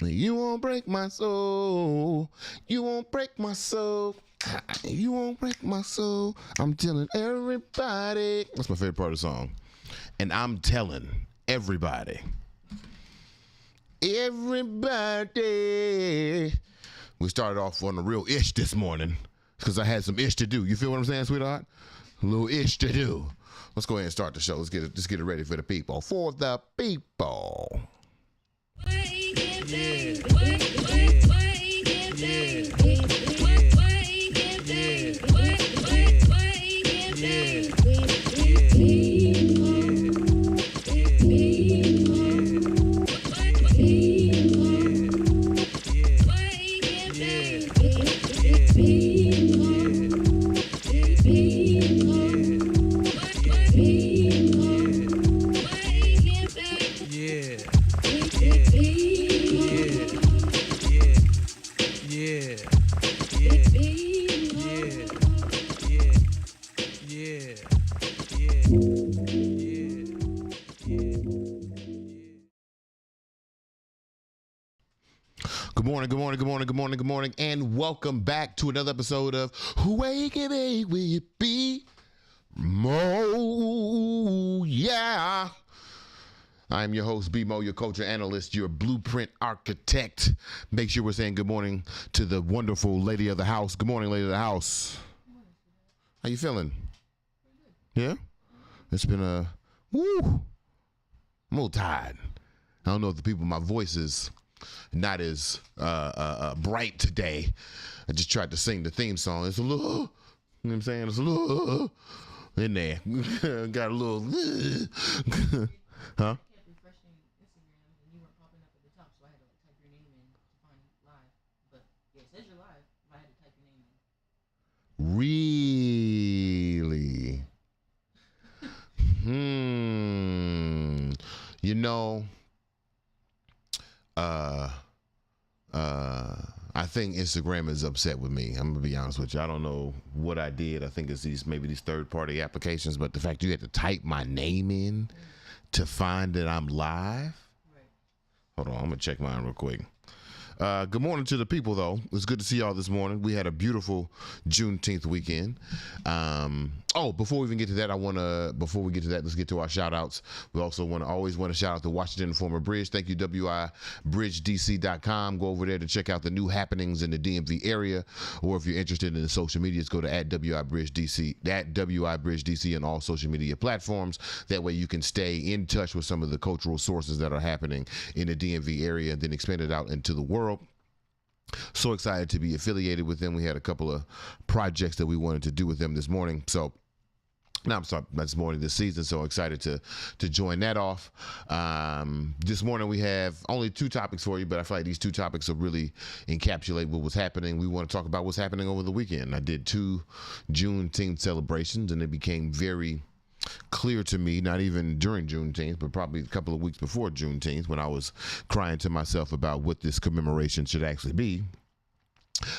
You won't break my soul. You won't break my soul. You won't break my soul. I'm telling everybody. That's my favorite part of the song. And I'm telling everybody. Everybody. We started off on the real ish this morning because I had some ish to do. You feel what I'm saying, sweetheart? A little ish to do. Let's go ahead and start the show. Let's get it ready for the people. For the people. Good morning, and welcome back to another episode of Wake It Bake with BeMo. Yeah. I am your host, BeMo, your culture analyst, your blueprint architect. Make sure we're saying good morning to the wonderful lady of the house. Good morning, lady of the house. How you feeling? Yeah? It's been I'm a little tired. I don't know if the people, my voice is not as bright today. I just tried to sing the theme song. It's a little, you know what I'm saying? It's a little in there. Got a little, huh? Really? You know, I think Instagram is upset with me. I'm gonna be honest with you. I don't know what I did. I think it's these third-party applications, but the fact you had to type my name in to find that I'm live. Hold on, I'm gonna check mine real quick. Good morning to the people, though. It's good to see y'all this morning. We had a beautiful Juneteenth weekend. Before we even get to that, before we get to that, let's get to our shout outs. We also always want to shout out to Washington Informer Bridge. Thank you, WIBridgeDC.com. Go over there to check out the new happenings in the DMV area. Or if you're interested in the social medias, go to @WIBridgeDC, @WIBridgeDC on all social media platforms. That way you can stay in touch with some of the cultural sources that are happening in the DMV area and then expand it out into the world. So excited to be affiliated with them. We had a couple of projects that we wanted to do with them this morning. So now I'm sorry, this morning, this season. So excited to join that off. This morning we have only two topics for you, but I feel like these two topics will really encapsulate what was happening. We want to talk about what's happening over the weekend. I did 2 Juneteenth celebrations, and it became very clear to me, not even during Juneteenth, but probably a couple of weeks before Juneteenth, when I was crying to myself about what this commemoration should actually be,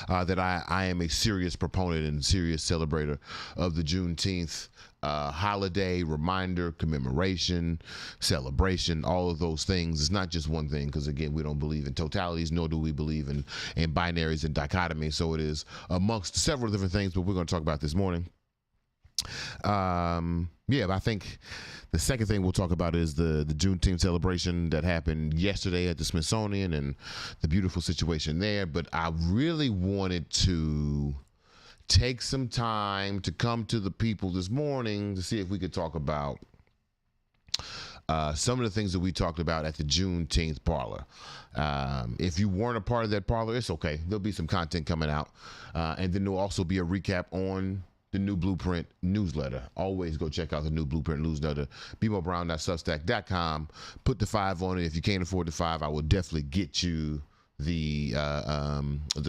that I am a serious proponent and serious celebrator of the Juneteenth holiday, reminder, commemoration, celebration, all of those things. It's not just one thing, because again, we don't believe in totalities, nor do we believe in binaries and dichotomies. So it is amongst several different things, but we're going to talk about this morning. But I think the second thing we'll talk about is the Juneteenth celebration that happened yesterday at the Smithsonian and the beautiful situation there. But I really wanted to take some time to come to the people this morning to see if we could talk about some of the things that we talked about at the Juneteenth Parlor. If you weren't a part of that Parlor, it's okay. There'll be some content coming out. And then there'll also be a recap on the new Blueprint newsletter. Always go check out the new Blueprint newsletter, BeMoBrown.substack.com. Put the 5 on it. If you can't afford the 5, I will definitely get you the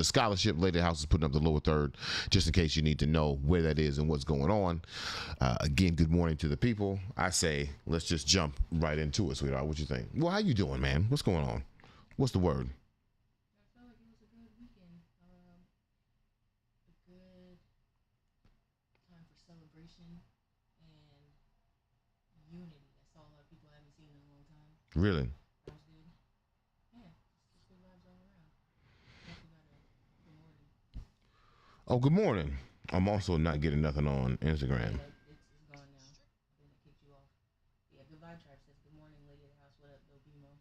scholarship. Lady House is putting up the lower third, just in case you need to know where that is and what's going on. Again, good morning to the people. I say, let's just jump right into it, sweetheart. What you think? Well, how you doing, man? What's going on? What's the word? I felt like it was a good weekend. A good time for celebration and unity. I saw a lot of people I haven't seen in a long time. Really? That was good. Yeah, just good vibes Oh, good morning. I'm also not getting nothing on Instagram. It's gone now. I think they kicked you off. Yeah, Good Vibe Tribe says, good morning, lady of the house. What up, Bill BeMo?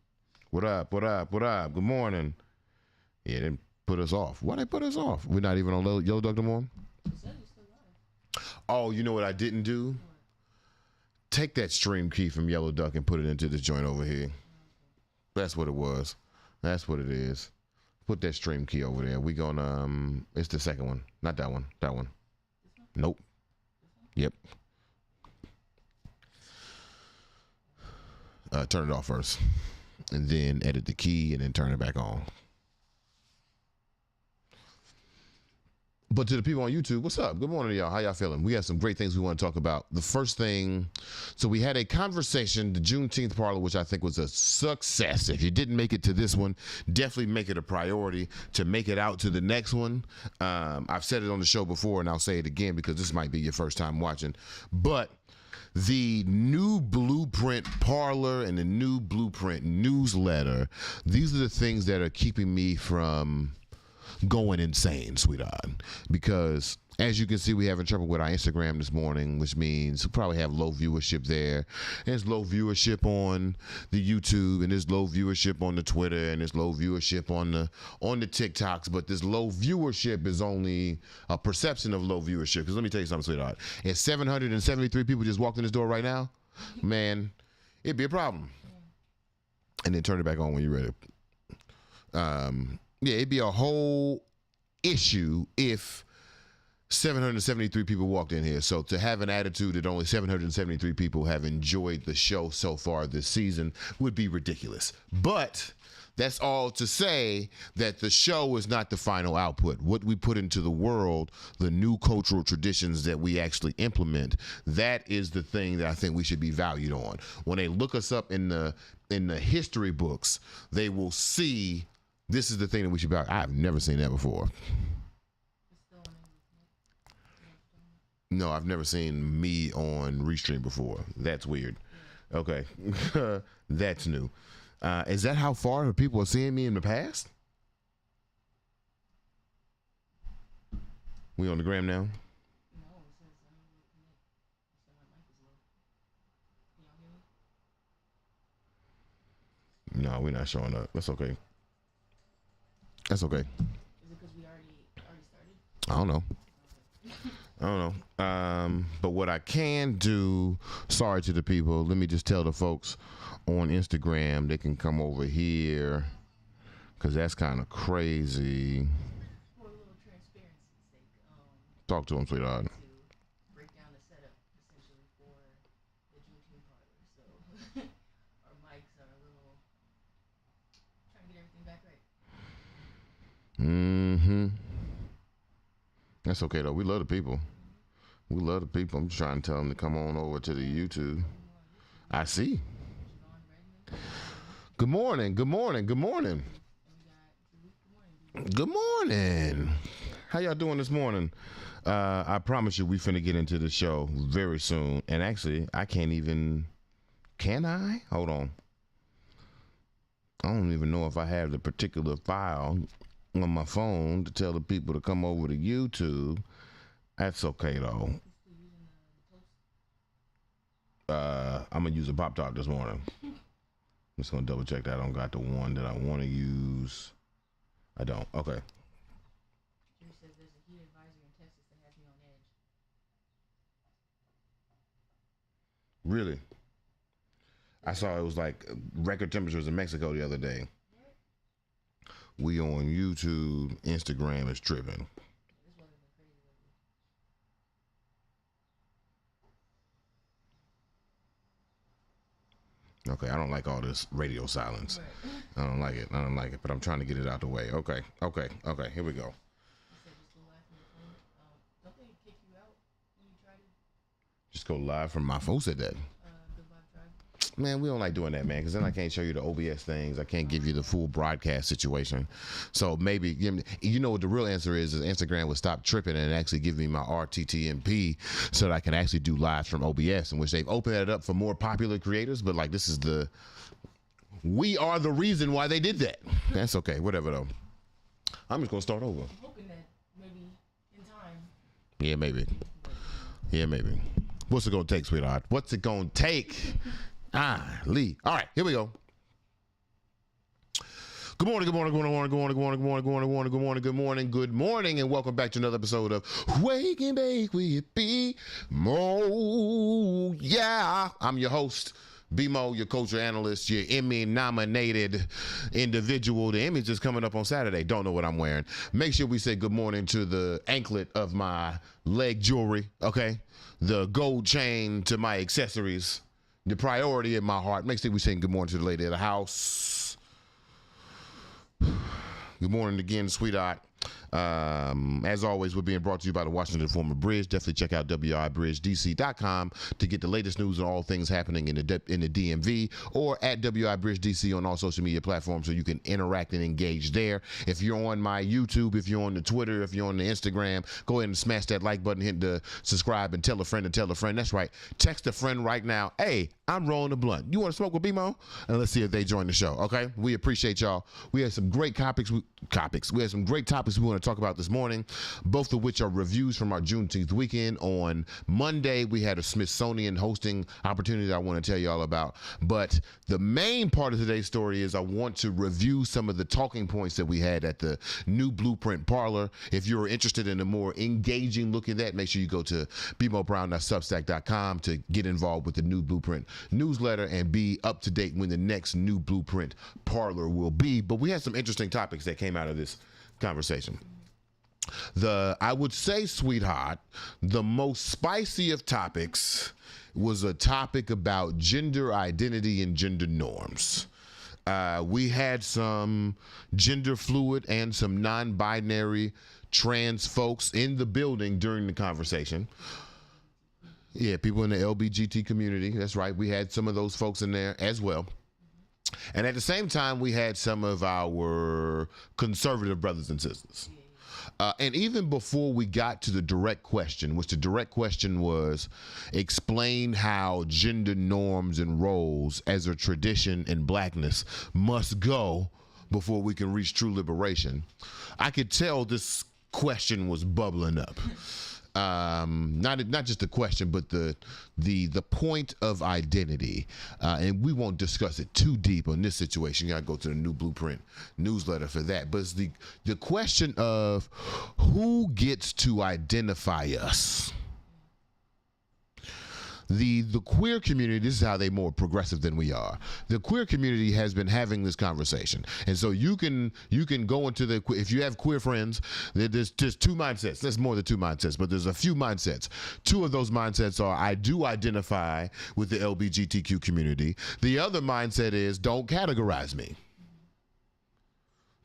What up? What up? What up? Good morning. Yeah, they put us off. Why they put us off? We're not even on Yellow Dog no more? It says you're still live. Oh, you know what I didn't do? Take that stream key from Yellow Duck and put it into this joint over here. That's what it was. That's what it is. Put that stream key over there. We gonna it's the second one. Not that one. That one. Nope. Yep. Turn it off first. And then edit the key and then turn it back on. But to the people on YouTube, what's up? Good morning to y'all. How y'all feeling? We have some great things we want to talk about. The first thing, so we had a conversation, the Juneteenth Parlor, which I think was a success. If you didn't make it to this one, definitely make it a priority to make it out to the next one. I've said it on the show before, and I'll say it again because this might be your first time watching. But the new Blueprint Parlor and the new Blueprint newsletter, these are the things that are keeping me from going insane, sweetheart, because as you can see, we having trouble with our Instagram this morning, which means we'll probably have low viewership there. There's low viewership on the YouTube, and there's low viewership on the Twitter, and there's low viewership on the TikToks. But this low viewership is only a perception of low viewership. Because let me tell you something, sweetheart. If 773 people just walked in this door right now, man, it'd be a problem. And then turn it back on when you're ready. Yeah, it'd be a whole issue if 773 people walked in here. So to have an attitude that only 773 people have enjoyed the show so far this season would be ridiculous. But that's all to say that the show is not the final output. What we put into the world, the new cultural traditions that we actually implement, that is the thing that I think we should be valued on. When they look us up in the history books, they will see this is the thing that we should be. I've never seen that before. No, I've never seen me on Restream before. That's weird. Okay. That's new. Is that how far people are seeing me in the past? We on the gram now? No, we're not showing up. That's okay. That's okay. Is it because we already started? I don't know. But what I can do, sorry to the people, let me just tell the folks on Instagram they can come over here because that's kind of crazy. For a little transparency's sake, talk to them, sweetheart. to break down the setup essentially for the Juneteenth Parlor. So our mics are a little trying to get everything back right. That's okay though. We love the people. We love the people. I'm just trying to tell them to come on over to the YouTube. I see. Good morning. Good morning. Good morning. Good morning. How y'all doing this morning? I promise you we finna get into the show very soon. And actually, I can't even... Can I? Hold on. I don't even know if I have the particular file on my phone to tell the people to come over to YouTube. That's okay though. I'm gonna use a pop top this morning. I'm just gonna double check that I don't got the one that I want to use. I don't. Okay. Drew says there's a heat advisory in Texas that has me on edge. Really? I saw it was like record temperatures in Mexico the other day. We on YouTube, Instagram is tripping. Okay, I don't like all this radio silence. Right. I don't like it, but I'm trying to get it out the way. Okay, here we go. Don't they kick you out when you try to? Just go live from my phone. Who said that? Man, we don't like doing that, man, because then I can't show you the OBS things. I can't give you the full broadcast situation. So maybe, you know what the real answer is Instagram would stop tripping and actually give me my RTTMP so that I can actually do lives from OBS, in which they've opened it up for more popular creators. But like, we are the reason why they did that. That's okay, whatever though. I'm just going to start over. I'm hoping that maybe in time Yeah, maybe. Yeah, maybe. What's it gonna take, sweetheart? What's it gonna take? Lee. All right, here we go. Good morning, good morning, good morning, good morning, good morning, good morning, good morning, good morning, good morning, good morning, good morning, and welcome back to another episode of Wake and Bake with BeMo. Yeah, I'm your host, BeMo, your culture analyst, your Emmy-nominated individual. The Emmys is coming up on Saturday. Don't know what I'm wearing. Make sure we say good morning to the anklet of my leg jewelry, okay? The gold chain to my accessories, the priority in my heart. Make sure we say good morning to the lady of the house. Good morning again, sweetheart. As always, we're being brought to you by the Washington Informer Bridge. Definitely check out wibridgedc.com to get the latest news on all things happening in the DMV, or at wibridgedc on all social media platforms so you can interact and engage there. If you're on my YouTube, if you're on the Twitter, if you're on the Instagram, go ahead and smash that like button, hit the subscribe, and tell a friend to tell a friend. That's right. Text a friend right now. Hey, I'm rolling a blunt. You want to smoke with BeMo? And let's see if they join the show, okay? We appreciate y'all. We had some great topics. We had some great topics we want to talk about this morning, both of which are reviews from our Juneteenth weekend. On Monday, we had a Smithsonian hosting opportunity that I want to tell y'all about. But the main part of today's story is I want to review some of the talking points that we had at the new Blueprint Parlor. If you're interested in a more engaging look at that, make sure you go to bmobrown.substack.com to get involved with the new Blueprint newsletter and be up to date when the next new Blueprint Parlor will be. But we had some interesting topics that came out of this conversation. I would say, sweetheart, the most spicy of topics was a topic about gender identity and gender norms. We had some gender fluid and some non-binary trans folks in the building during the conversation. Yeah, people in the LBGT community. That's right. We had some of those folks in there as well. And at the same time, we had some of our conservative brothers and sisters. And even before we got to the direct question, which the direct question was, explain how gender norms and roles as a tradition in blackness must go before we can reach true liberation, I could tell this question was bubbling up. Not just the question, but the point of identity, and we won't discuss it too deep on this situation. You gotta go to the new Blueprint newsletter for that. But it's the question of who gets to identify us. The queer community, this is how they're more progressive than we are. The queer community has been having this conversation. And so you can go into if you have queer friends, there's two mindsets. There's more than two mindsets, but there's a few mindsets. Two of those mindsets are, I do identify with the LGBTQ community. The other mindset is, don't categorize me.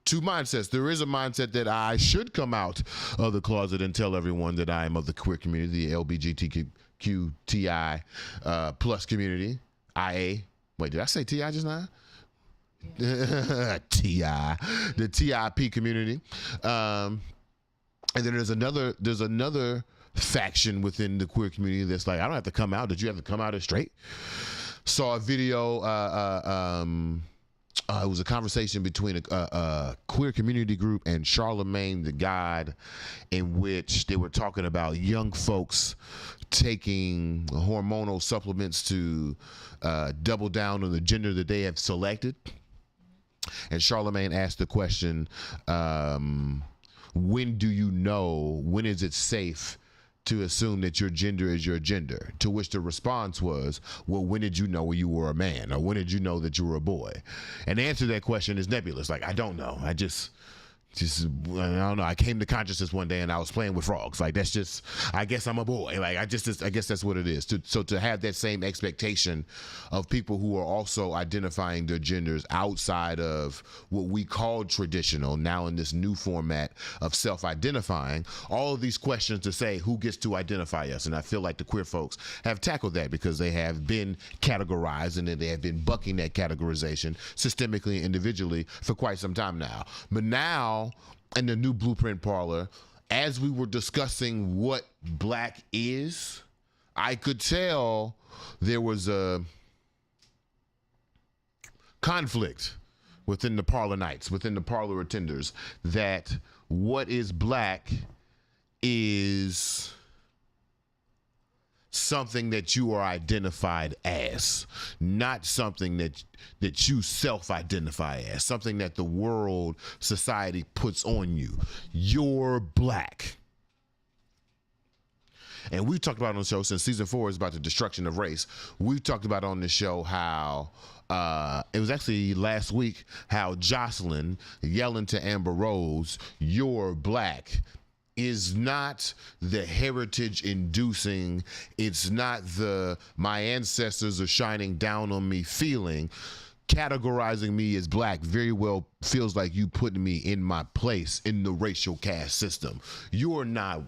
Two mindsets. There is a mindset that I should come out of the closet and tell everyone that I am of the queer community, the LGBTQTI plus community, IA. Wait, did I say TI just now? Yeah. TI, the TIP community. And then there's another faction within the queer community that's like, I don't have to come out. Did you have to come out as straight? Saw a video. It was a conversation between a queer community group and Charlemagne the God, in which they were talking about young folks taking hormonal supplements to double down on the gender that they have selected. And Charlemagne asked the question, when do you know, when is it safe to assume that your gender is your gender? To which the response was, well, when did you know you were a man? Or when did you know that you were a boy? And the answer to that question is nebulous. Like, I don't know. I don't know. I came to consciousness one day and I was playing with frogs. Like, that's just, I guess I'm a boy. Like, I guess that's what it is. So to have that same expectation of people who are also identifying their genders outside of what we call traditional, now in this new format of self-identifying, all of these questions to say who gets to identify us. And I feel like the queer folks have tackled that because they have been categorized and they have been bucking that categorization systemically and individually for quite some time now. But now, in the new Blueprint Parlor, as we were discussing what black is, I could tell there was a conflict within the parlor nights, within the parlor attenders, that what is black is something that you are identified as, not something that you self-identify as, something that the world, society puts on you. You're black. And we've talked about on the show since season 4 is about the destruction of race. We've talked about on the show how it was actually last week how Jocelyn yelling to Amber Rose, "You're black," is not the heritage inducing, it's not the my ancestors are shining down on me feeling. Categorizing me as black very well feels like you putting me in my place in the racial caste system. You're not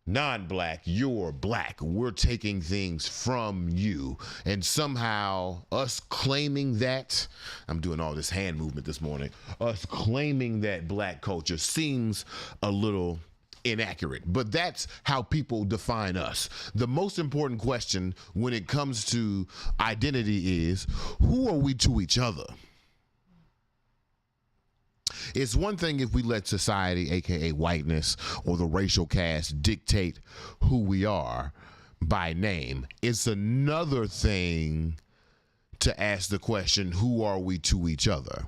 non-black, you're black. We're taking things from you. And somehow us claiming that, I'm doing all this hand movement this morning, us claiming that black culture seems a little inaccurate, but that's how people define us. The most important question when it comes to identity is, who are we to each other? It's one thing if we let society, aka whiteness, or the racial caste dictate who we are by name. It's another thing to ask the question, who are we to each other?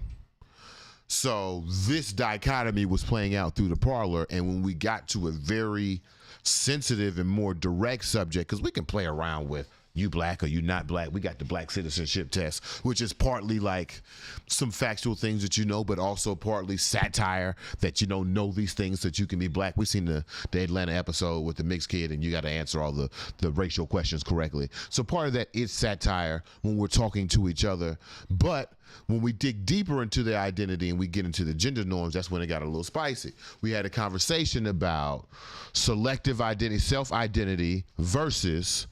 So this dichotomy was playing out through the parlor, and when we got to a very sensitive and more direct subject, because we can play around with you black or you not black. We got the black citizenship test, which is partly like some factual things that you know, but also partly satire that you know these things that you can be black. We've seen the Atlanta episode with the mixed kid and you got to answer all the racial questions correctly. So part of that is satire when we're talking to each other. But when we dig deeper into their identity and we get into the gender norms, that's when it got a little spicy. We had a conversation about selective identity, self-identity versus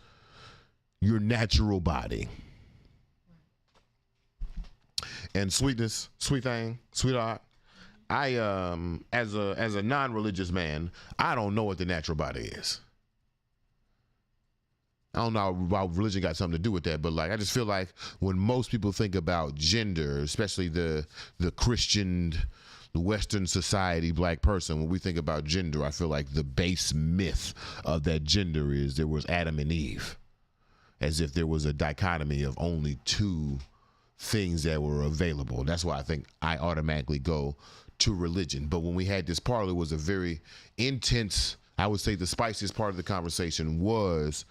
your natural body. And sweetness, sweet thing, sweetheart, I as a non-religious man, I don't know what the natural body is. I don't know how religion got something to do with that, but like I just feel like when most people think about gender, especially the Christian, the Western society black person, when we think about gender, I feel like the base myth of that gender is there was Adam and Eve. As if there was a dichotomy of only two things that were available. That's why I think I automatically go to religion. But when we had this parlor, it was a very intense, I would say the spiciest part of the conversation was,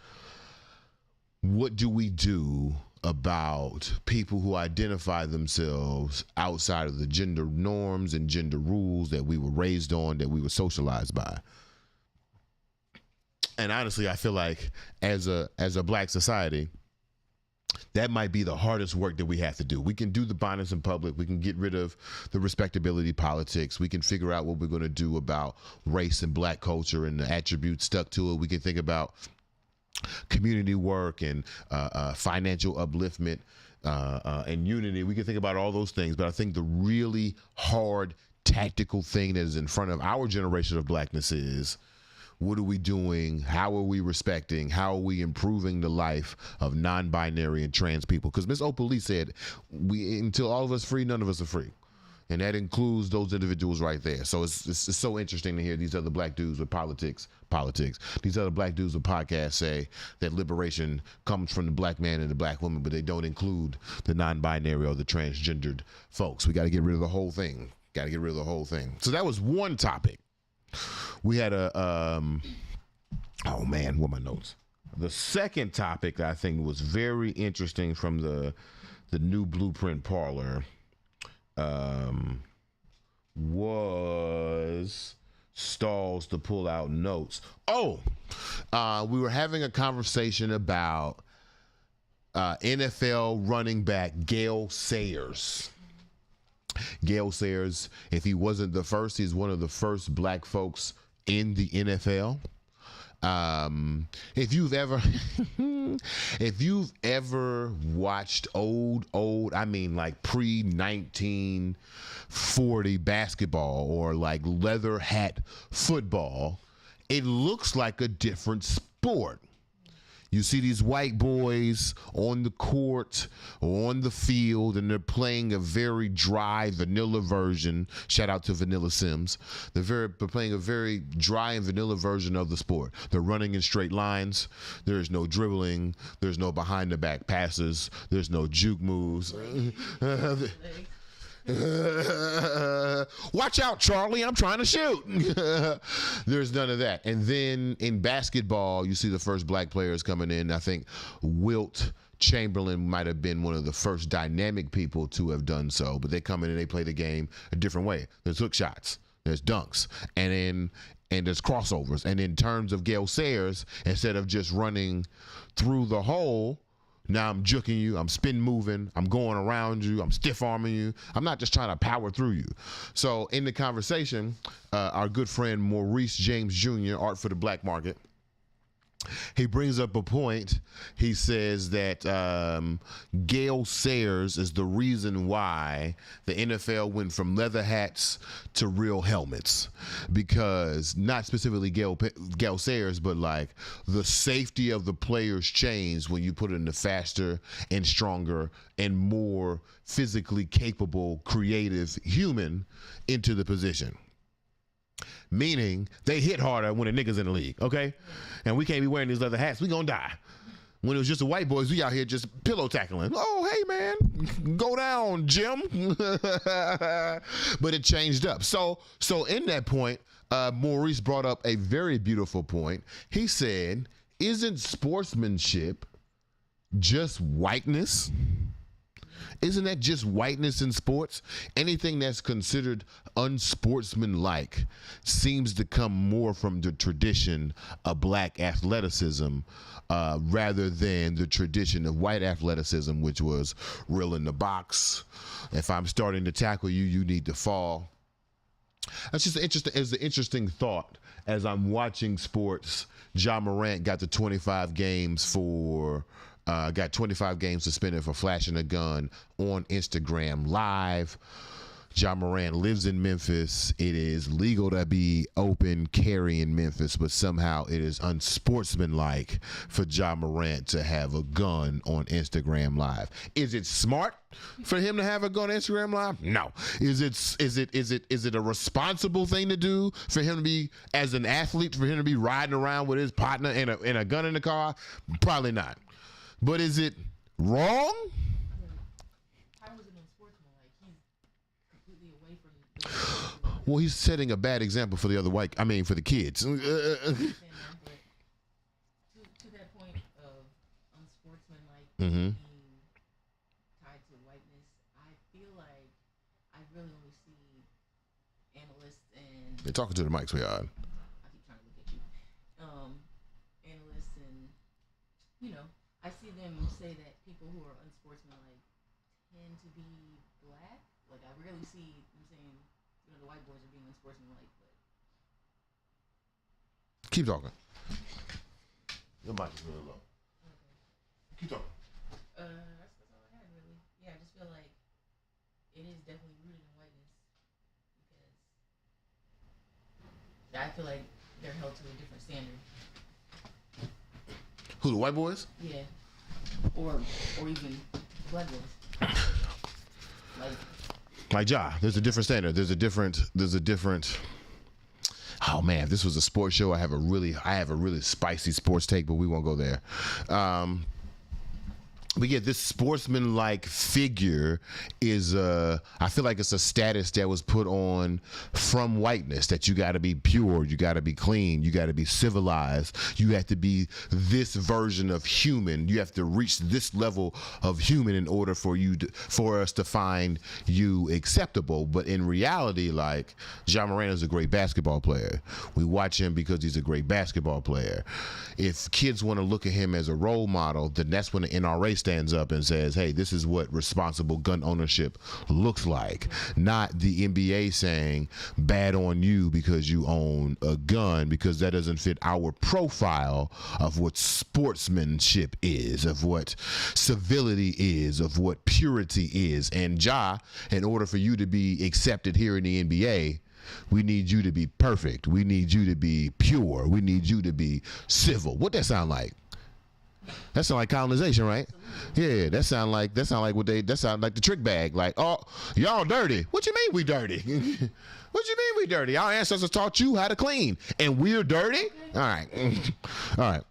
what do we do about people who identify themselves outside of the gender norms and gender rules that we were raised on, that we were socialized by? And honestly, I feel like as a black society, that might be the hardest work that we have to do. We can do the bonnets in public. We can get rid of the respectability politics. We can figure out what we're going to do about race and black culture and the attributes stuck to it. We can think about community work and financial upliftment and unity. We can think about all those things. But I think the really hard tactical thing that is in front of our generation of blackness is, what are we doing? How are we respecting? How are we improving the life of non-binary and trans people? Because Ms. Opal said, until all of us free, none of us are free. And that includes those individuals right there. So it's so interesting to hear these other black dudes with politics, these other black dudes with podcasts say that liberation comes from the black man and the black woman, but they don't include the non-binary or the transgendered folks. We got to get rid of the whole thing. So that was one topic. We had a, oh man, what are my notes? The second topic that I think was very interesting from the new Blueprint Parlor was stalls to pull out notes. We were having a conversation about NFL running back Gale Sayers. Gale Sayers, if he wasn't the first, he's one of the first black folks in the NFL. If you've ever watched old, I mean like pre-1940 basketball or like leather hat football, it looks like a different sport. You see these white boys on the court or on the field, and they're playing a very dry vanilla version. Shout out to Vanilla Sims. They're playing a very dry and vanilla version of the sport. They're running in straight lines. There's no dribbling. There's no behind the back passes. There's no juke moves. Watch out, Charlie, I'm trying to shoot. There's none of that. And then in basketball, you see the first black players coming in. I think Wilt Chamberlain might have been one of the first dynamic people to have done so, but they come in and they play the game a different way. There's hook shots, there's dunks, and there's crossovers. And in terms of Gale Sayers, instead of just running through the hole, now I'm juking you, I'm spin moving, I'm going around you, I'm stiff arming you. I'm not just trying to power through you. So in the conversation, our good friend Maurice James Jr., Art for the Black Market, he brings up a point. He says that Gale Sayers is the reason why the NFL went from leather hats to real helmets, because not specifically Gale Sayers, but like the safety of the players changed when you put in the faster and stronger and more physically capable, creative human into the position. Meaning they hit harder when a nigga's in the league, okay? And we can't be wearing these leather hats. We gonna die. When it was just the white boys, we out here just pillow tackling. Oh, hey, man, go down, Jim. But it changed up. So in that point, Maurice brought up a very beautiful point. He said, isn't sportsmanship just whiteness? Isn't that just whiteness in sports? Anything that's considered unsportsmanlike seems to come more from the tradition of black athleticism rather than the tradition of white athleticism, which was real in the box. If I'm starting to tackle you, you need to fall. That's just interesting. It's an interesting thought as I'm watching sports. Ja Morant got the 25 games for. Got 25 games suspended for flashing a gun on Instagram Live. Ja Morant lives in Memphis. It is legal to be open carry in Memphis, but somehow it is unsportsmanlike for Ja Morant to have a gun on Instagram Live. Is it smart for him to have a gun on Instagram Live? No. Is it a responsible thing to do for him to be, as an athlete, for him to be riding around with his partner and a gun in the car? Probably not. But is it wrong? How was it unsportsmanlike? He's completely away from. Well, he's setting a bad example for the for the kids. To that point of unsportsmanlike being tied to whiteness, I feel like I really only see analysts and. They're talking to the mic, sweetheart. I keep trying to look at you. Analysts and, I see them say that people who are unsportsmanlike tend to be black. Like, I rarely see them saying, the white boys are being unsportsmanlike. But keep talking. Your mic is really low. Okay. Keep talking. That's all I had, really. Yeah, I just feel like it is definitely rooted in whiteness, because I feel like they're held to a different standard. Who, the white boys? Yeah. Or even black boys. Like Ja, there's a different standard. There's a different. Oh man, if this was a sports show, I have a really spicy sports take, but we won't go there. But yeah, this sportsman-like figure is, I feel like it's a status that was put on from whiteness, that you got to be pure, you got to be clean, you got to be civilized, you have to be this version of human, you have to reach this level of human in order for us to find you acceptable. But in reality, like, Ja Morant is a great basketball player. We watch him because he's a great basketball player. If kids want to look at him as a role model, then that's when the NRA stands up and says, hey, this is what responsible gun ownership looks like. Not the NBA saying bad on you because you own a gun, because that doesn't fit our profile of what sportsmanship is, of what civility is, of what purity is. And Ja, in order for you to be accepted here in the NBA, we need you to be perfect. We need you to be pure. We need you to be civil. What that sound like? That sound like colonization, right? Yeah, that sound like the trick bag. Like, oh, y'all dirty. What you mean we dirty? What you mean we dirty? Our ancestors taught you how to clean, and we're dirty. All right, all right.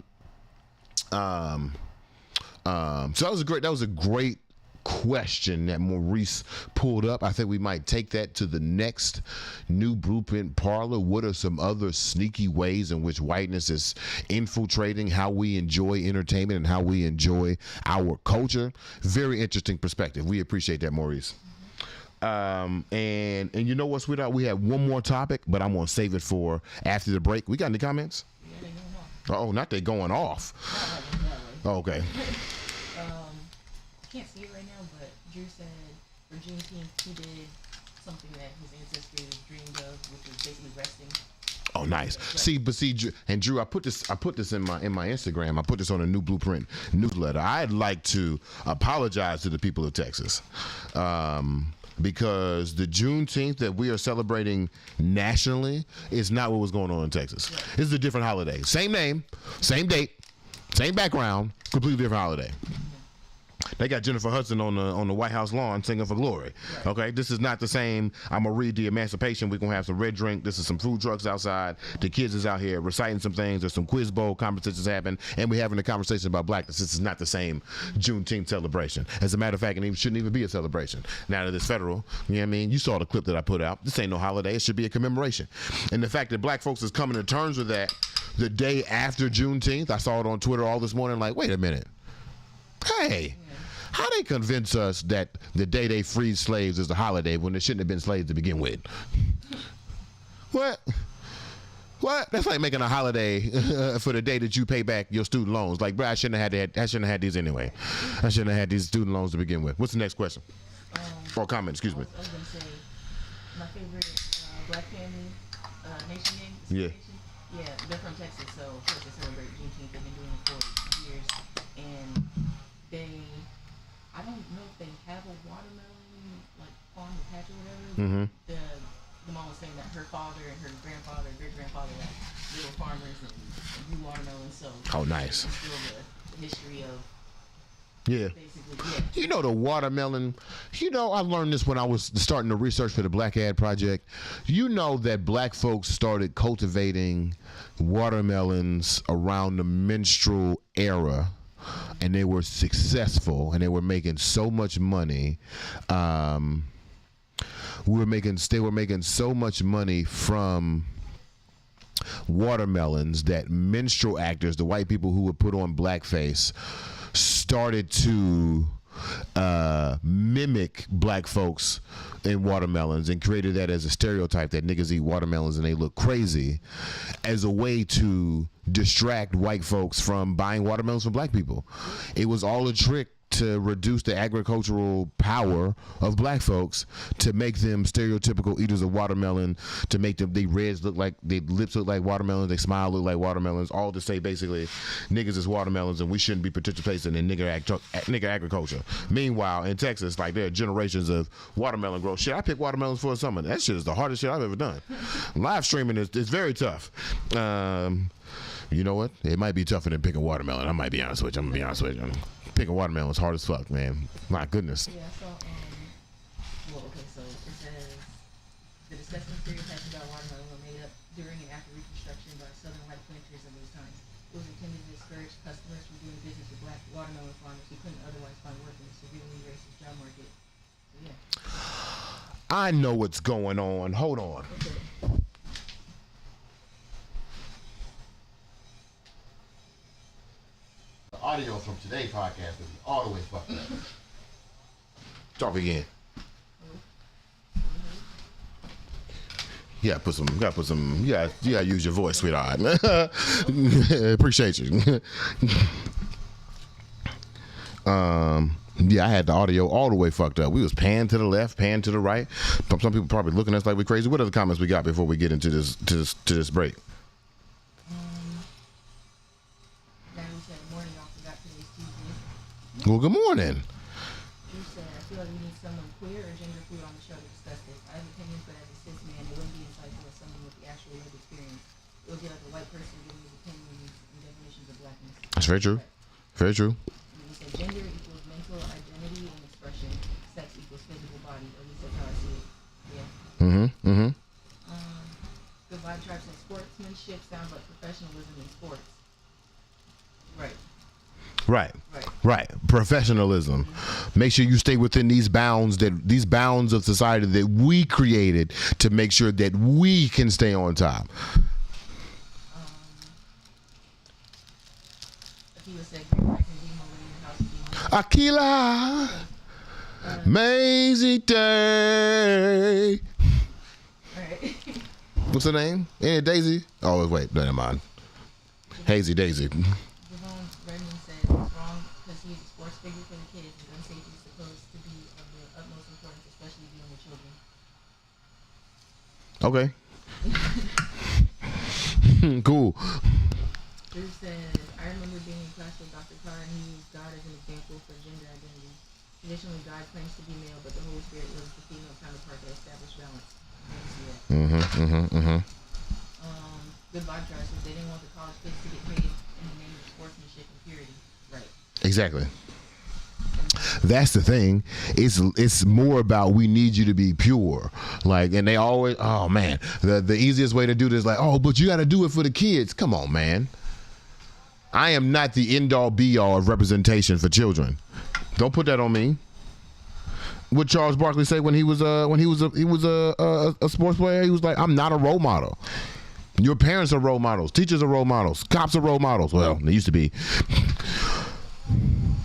So that was a great question that Maurice pulled up. I think we might take that to the next new blueprint Parlor. What are some other sneaky ways in which whiteness is infiltrating how we enjoy entertainment and how we enjoy our culture? Very interesting perspective. We appreciate that, Maurice. And you know what, sweetheart? We have one more topic, but I'm gonna save it for after the break. We got any comments? Oh, not they going off. Oh, okay. Can't see it right now, but Drew said for Juneteenth he did something that his ancestors dreamed of, which was basically resting. Oh, nice. See, and Drew, I put this in my Instagram. I put this on a New Blueprint newsletter. I'd like to apologize to the people of Texas, because the Juneteenth that we are celebrating nationally is not what was going on in Texas. Yeah. This is a different holiday. Same name, same date, same background, completely different holiday. They got Jennifer Hudson on the White House lawn singing for glory. Right. Okay, this is not the same. I'm gonna read the Emancipation. We're gonna have some red drink. This is some food trucks outside. The kids is out here reciting some things. There's some quiz bowl conversations happening, and we're having a conversation about blackness. This is not the same Juneteenth celebration. As a matter of fact, it shouldn't even be a celebration. Now that it's federal, you know what I mean? You saw the clip that I put out. This ain't no holiday. It should be a commemoration. And the fact that black folks is coming to terms with that the day after Juneteenth, I saw it on Twitter all this morning. Like, wait a minute. Hey. How they convince us that the day they freed slaves is a holiday when there shouldn't have been slaves to begin with? What? That's like making a holiday for the day that you pay back your student loans. Like, bro, I shouldn't have had these anyway. I shouldn't have had these student loans to begin with. What's the next question? Or comment, excuse me. I was going to say, my favorite black family, nation name. Yeah. Yeah, they're from Texas, so of course they celebrate Juneteenth. They've been doing it for years, and I don't know if they have a watermelon like farm or patch or whatever. Mm-hmm. The mom was saying that her father and her grandfather, great grandfather, they were farmers and grew watermelons. So oh, nice. It's still the history of. Yeah. Basically, yeah. You know, the watermelon, I learned this when I was starting to research for the Black Ad Project. You know that black folks started cultivating watermelons around the menstrual era, and they were successful, and they were making so much money. They were making so much money from watermelons that minstrel actors, the white people who would put on blackface, started to mimic black folks in watermelons and created that as a stereotype that niggas eat watermelons and they look crazy, as a way to distract white folks from buying watermelons from black people. It was all a trick to reduce the agricultural power of black folks, to make them stereotypical eaters of watermelon, to make them, their lips look like watermelons, they smile look like watermelons, all to say basically niggas is watermelons and we shouldn't be participating in nigger agriculture. Meanwhile, in Texas, like, there are generations of watermelon growth. Shit, I pick watermelons for the summer. That shit is the hardest shit I've ever done. Live streaming is very tough. You know what? It might be tougher than picking watermelon. I'm gonna be honest with you. Picking watermelon is hard as fuck, man. My goodness. Yeah, so, so it says the disgusting stereotypes about watermelon were made up during and after Reconstruction by southern white planters of those times. It was intended to discourage customers from doing business with black watermelon farmers who couldn't otherwise find work in the severely racist job market. So, yeah. I know what's going on. Hold on. Okay. Audio from today's podcast is all the way fucked up. Talk again. Yeah, gotta use your voice, sweetheart. Appreciate you. Yeah, I had the audio all the way fucked up. We was pan to the left, pan to the right. Some people probably looking at us like we're crazy. What other comments we got before we get into this break? Well, good morning. You said, I feel like we need someone queer or gender fluid on the show to discuss this. I have opinions, but as a cis man, it wouldn't be insightful as someone with the actual lived experience. It would be like a white person giving his opinions and definitions of blackness. That's very true. Very true. You said gender equals mental identity and expression. Sex equals physical body. At least that's how I see it. Yeah. Good Vibe Tribe says sportsmanship sounds like professionalism in sports. Right. Professionalism. Make sure you stay within these bounds of society that we created to make sure that we can stay on top. Akila said, "Great can BeMo in the house of BeMo." Akila, Maisie Day. Right. What's her name? Ain't it Daisy? Oh wait, never mind. Hazy Daisy. Devon Redmond says it's wrong because he's a sports figure for the kids, and gun safety is supposed to be of the utmost importance, especially dealing with children. Okay. Cool. Drew says, I remember being in class with Dr. Carr, and he used God as an example for gender identity. Traditionally, God claims to be male, but the Holy Spirit was the female counterpart that established balance. Good Vibe Tribe says they didn't want the college kids to get paid in the name of sportsmanship and purity. Right. Exactly. That's the thing. It's more about we need you to be pure. Like, and they always, oh man, the easiest way to do this is like, oh, but you got to do it for the kids. Come on, man. I am not the end all be all of representation for children. Don't put that on me. What Charles Barkley say when he was a sports player? He was like, I'm not a role model. Your parents are role models. Teachers are role models. Cops are role models. Well, they used to be.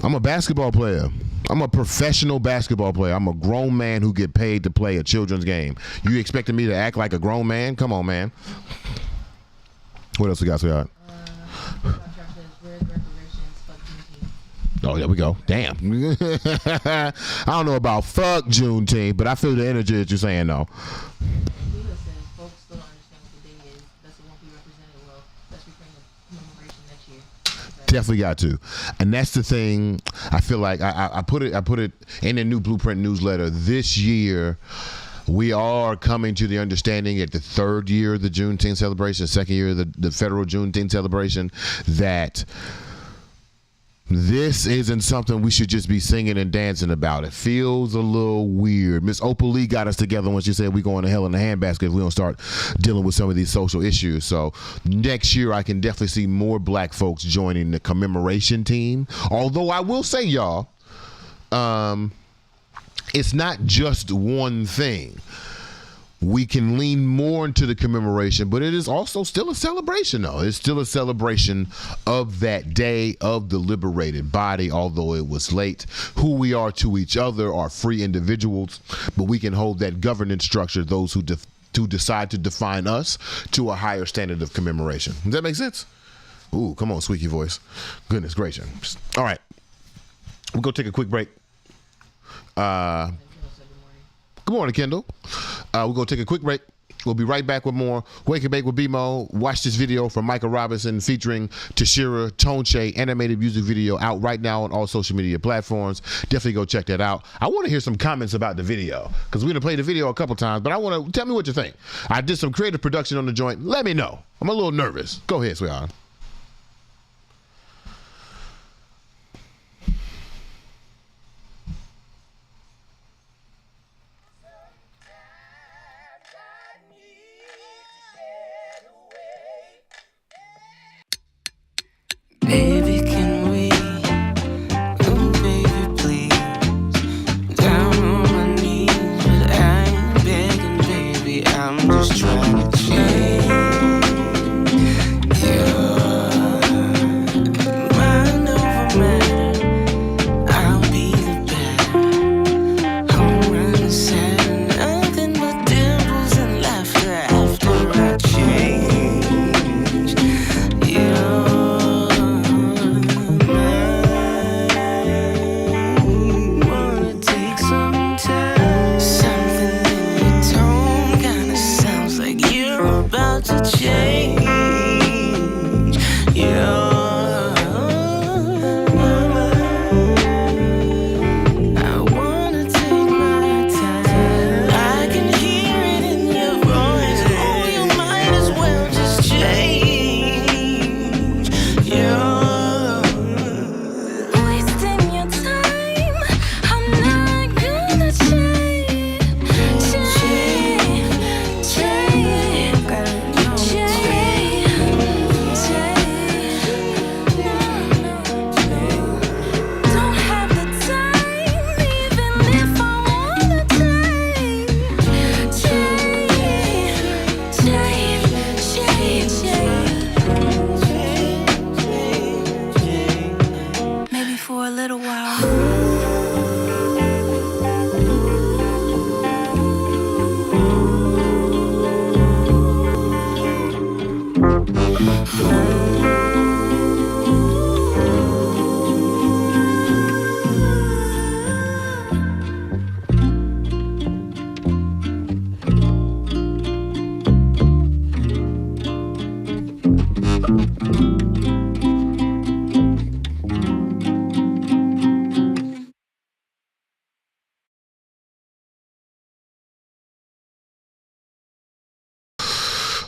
I'm a basketball player. I'm a professional basketball player. I'm a grown man who get paid to play a children's game. You expecting me to act like a grown man? Come on, man. What else we got, sweetheart? Oh, there we go. Damn. I don't know about fuck Juneteenth, but I feel the energy that you're saying, though. Leela says folks still don't understand what the day is. Thus it won't be represented well. Let's reframe the commemoration next year. Okay. Definitely got to. And that's the thing. I feel like I put it in the new Blueprint newsletter. This year, we are coming to the understanding at the third year of the Juneteenth celebration, second year of the federal Juneteenth celebration, that this isn't something we should just be singing and dancing about. It feels a little weird. Miss Opal Lee got us together when she said we're going to hell in a handbasket if we don't start dealing with some of these social issues. So next year I can definitely see more black folks joining the commemoration team. Although I will say, y'all, it's not just one thing. We can lean more into the commemoration, but it is also still a celebration, though. It's still a celebration of that day of the liberated body, although it was late. Who we are to each other are free individuals, but we can hold that governance structure, those who decide to define us, to a higher standard of commemoration. Does that make sense? Ooh, come on, squeaky voice. Goodness gracious. All right. We'll go take a quick break. Good morning, Kendall. We're going to take a quick break. We'll be right back with more Wake and Bake with BeMo. Watch this video from Micah Robinson featuring Tashira Tonche, animated music video out right now on all social media platforms. Definitely go check that out. I want to hear some comments about the video because we're going to play the video a couple times, but I want to tell me what you think. I did some creative production on the joint. Let me know. I'm a little nervous. Go ahead, sweetheart. Baby, can we? Oh, baby, please. Down on my knees, but I ain't begging, baby. I'm just trying to change. Mind over matter, I'll be the better. Home run sad, nothing but dimples and laughter after I change.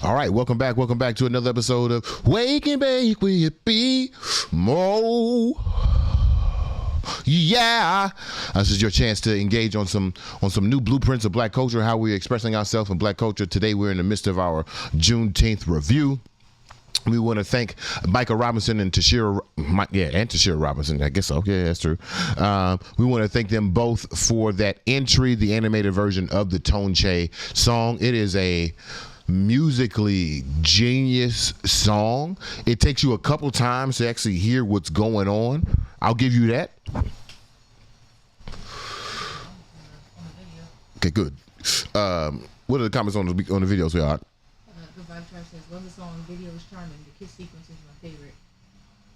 All right, welcome back to another episode of Wake and Bake with BeMo. Yeah, this is your chance to engage on some new blueprints of black culture, how we're expressing ourselves in black culture. Today we're in the midst of our Juneteenth review. We want to thank Micah Robinson and Tashira Robinson. I guess so. Yeah, that's true. We want to thank them both for that entry, the animated version of the Tone Che song. It is a musically genius song. It takes you a couple times to actually hear what's going on. I'll give you that. Okay, good. What are the comments on the video, sweetheart? Good Vibe Tribe says, love the song, video is charming, the kiss sequence is my favorite.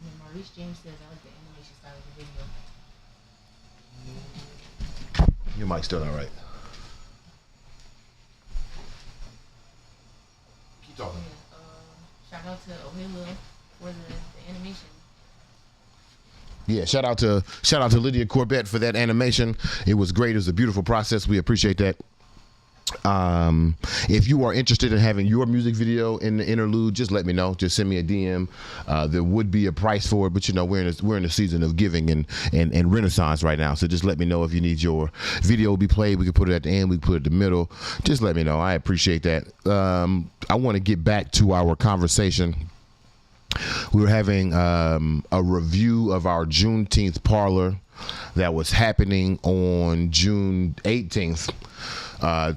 And then Maurice James says, I like the animation style of the video. Your mic's still not right. Keep talking. Shout out to Ohila for the animation. Yeah, shout out to Lydia Corbett for that animation. It was great. It was a beautiful process. We appreciate that. If you are interested in having your music video in the interlude, just let me know. Just send me a DM. There would be a price for it, but you know we're in a season of giving and renaissance right now. So just let me know if you need your video to be played. We can put it at the end. We can put it in the middle. Just let me know. I appreciate that. I want to get back to our conversation. We were having a review of our Juneteenth Parlor that was happening on June 18th.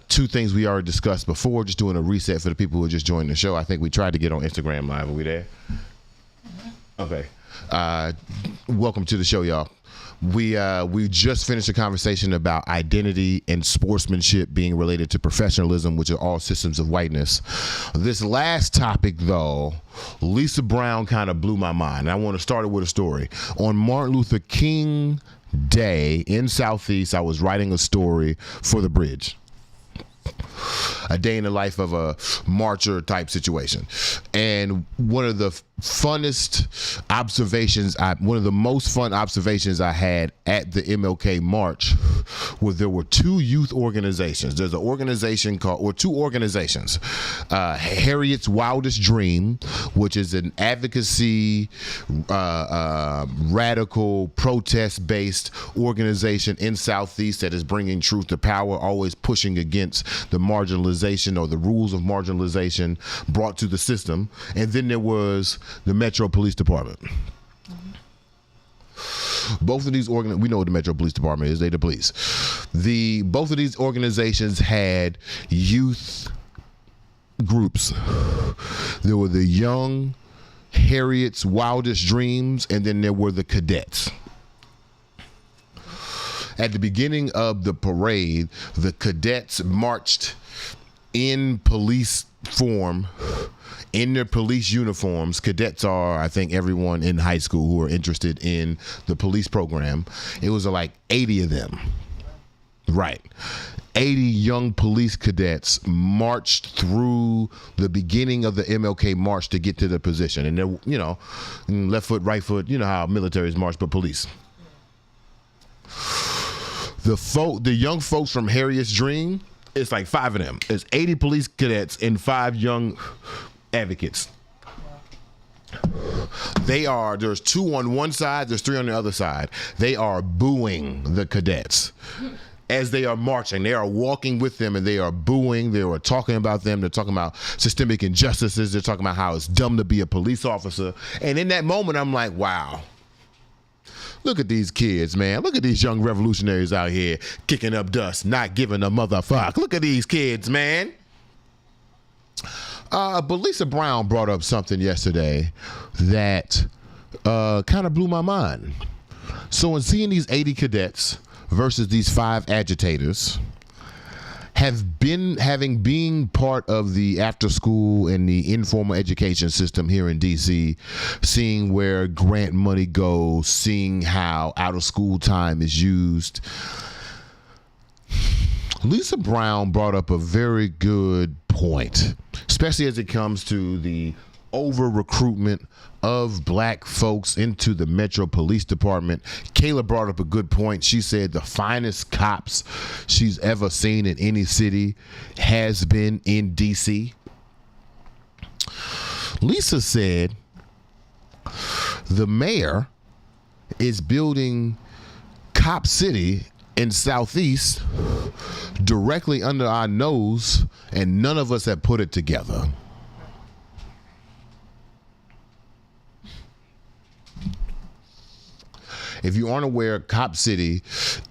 Two things we already discussed before, just doing a reset for the people who are just joining the show. I think we tried to get on Instagram Live. Are we there? Okay. Welcome to the show, y'all. We just finished a conversation about identity and sportsmanship being related to professionalism, which are all systems of whiteness. This last topic, though, Lisa Brown kind of blew my mind. I want to start it with a story. On Martin Luther King Day in Southeast, I was writing a story for The Bridge. A day in the life of a marcher type situation. And one of the funnest observations, one of the most fun observations I had at the MLK March was there were two youth organizations. There's an organization two organizations. Harriet's Wildest Dream, which is an advocacy, radical, protest-based organization in Southeast that is bringing truth to power, always pushing against the marginalization or the rules of marginalization brought to the system. And then there was the Metro Police Department. Both of these we know what the Metro Police Department is. They the police. Both of these organizations had youth groups. There were the Young Harriet's Wildest Dreams, and then there were the Cadets. At the beginning of the parade, the cadets marched in police form, in their police uniforms. Cadets are, I think, everyone in high school who are interested in the police program. It was like 80 of them. Right. 80 young police cadets marched through the beginning of the MLK March to get to the position. And they're, you know, left foot, right foot, you know how militaries march, but police. The young folks from Harriet's Dream, it's like 5 of them. It's 80 police cadets and 5 young advocates. There's 2 on one side, there's 3 on the other side. They are booing the cadets as they are marching. They are walking with them and they are booing. They are talking about them. They're talking about systemic injustices. They're talking about how it's dumb to be a police officer. And in that moment, I'm like, wow. Look at these kids, man. Look at these young revolutionaries out here kicking up dust, not giving a motherfuck. Look at these kids, man. But Lisa Brown brought up something yesterday that kind of blew my mind. So in seeing these 80 cadets versus these 5 agitators, being part of the after school and the informal education system here in DC, seeing where grant money goes, seeing how out of school time is used, Lisa Brown brought up a very good point, especially as it comes to the over-recruitment of black folks into the Metro Police Department. Kayla brought up a good point. She said the finest cops she's ever seen in any city has been in DC. Lisa said the mayor is building Cop City in Southeast directly under our nose, and none of us have put it together. If you aren't aware, Cop City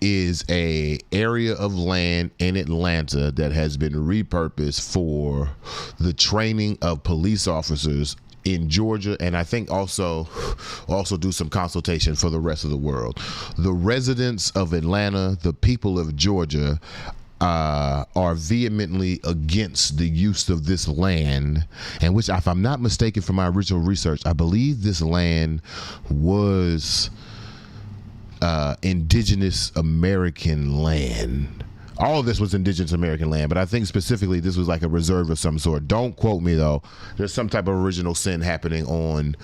is a area of land in Atlanta that has been repurposed for the training of police officers in Georgia, and I think also do some consultation for the rest of the world. The residents of Atlanta, the people of Georgia, are vehemently against the use of this land, and which, if I'm not mistaken from my original research, I believe this land was indigenous American land. All of this was indigenous American land, but I think specifically this was like a reserve of some sort. Don't quote me though. There's some type of original sin happening on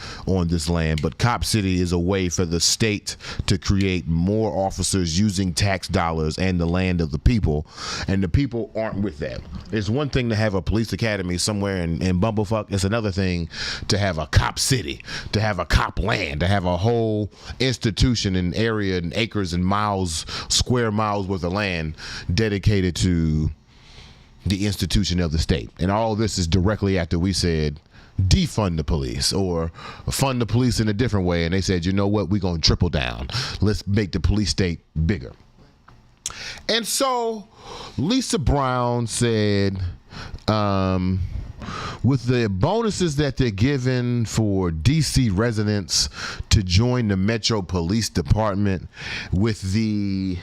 this land. But Cop City is a way for the state to create more officers using tax dollars and the land of the people, and the people aren't with that. It's one thing to have a police academy somewhere in Bumblefuck. It's another thing to have a Cop City, to have a cop land, to have a whole institution and area and acres and miles, square miles worth of land dedicated to the institution of the state. And all this is directly after we said defund the police or fund the police in a different way, and they said, you know what, we're going to triple down. Let's make the police state bigger. And so Lisa Brown said, with the bonuses that they're giving for DC residents to join the Metro Police Department, with the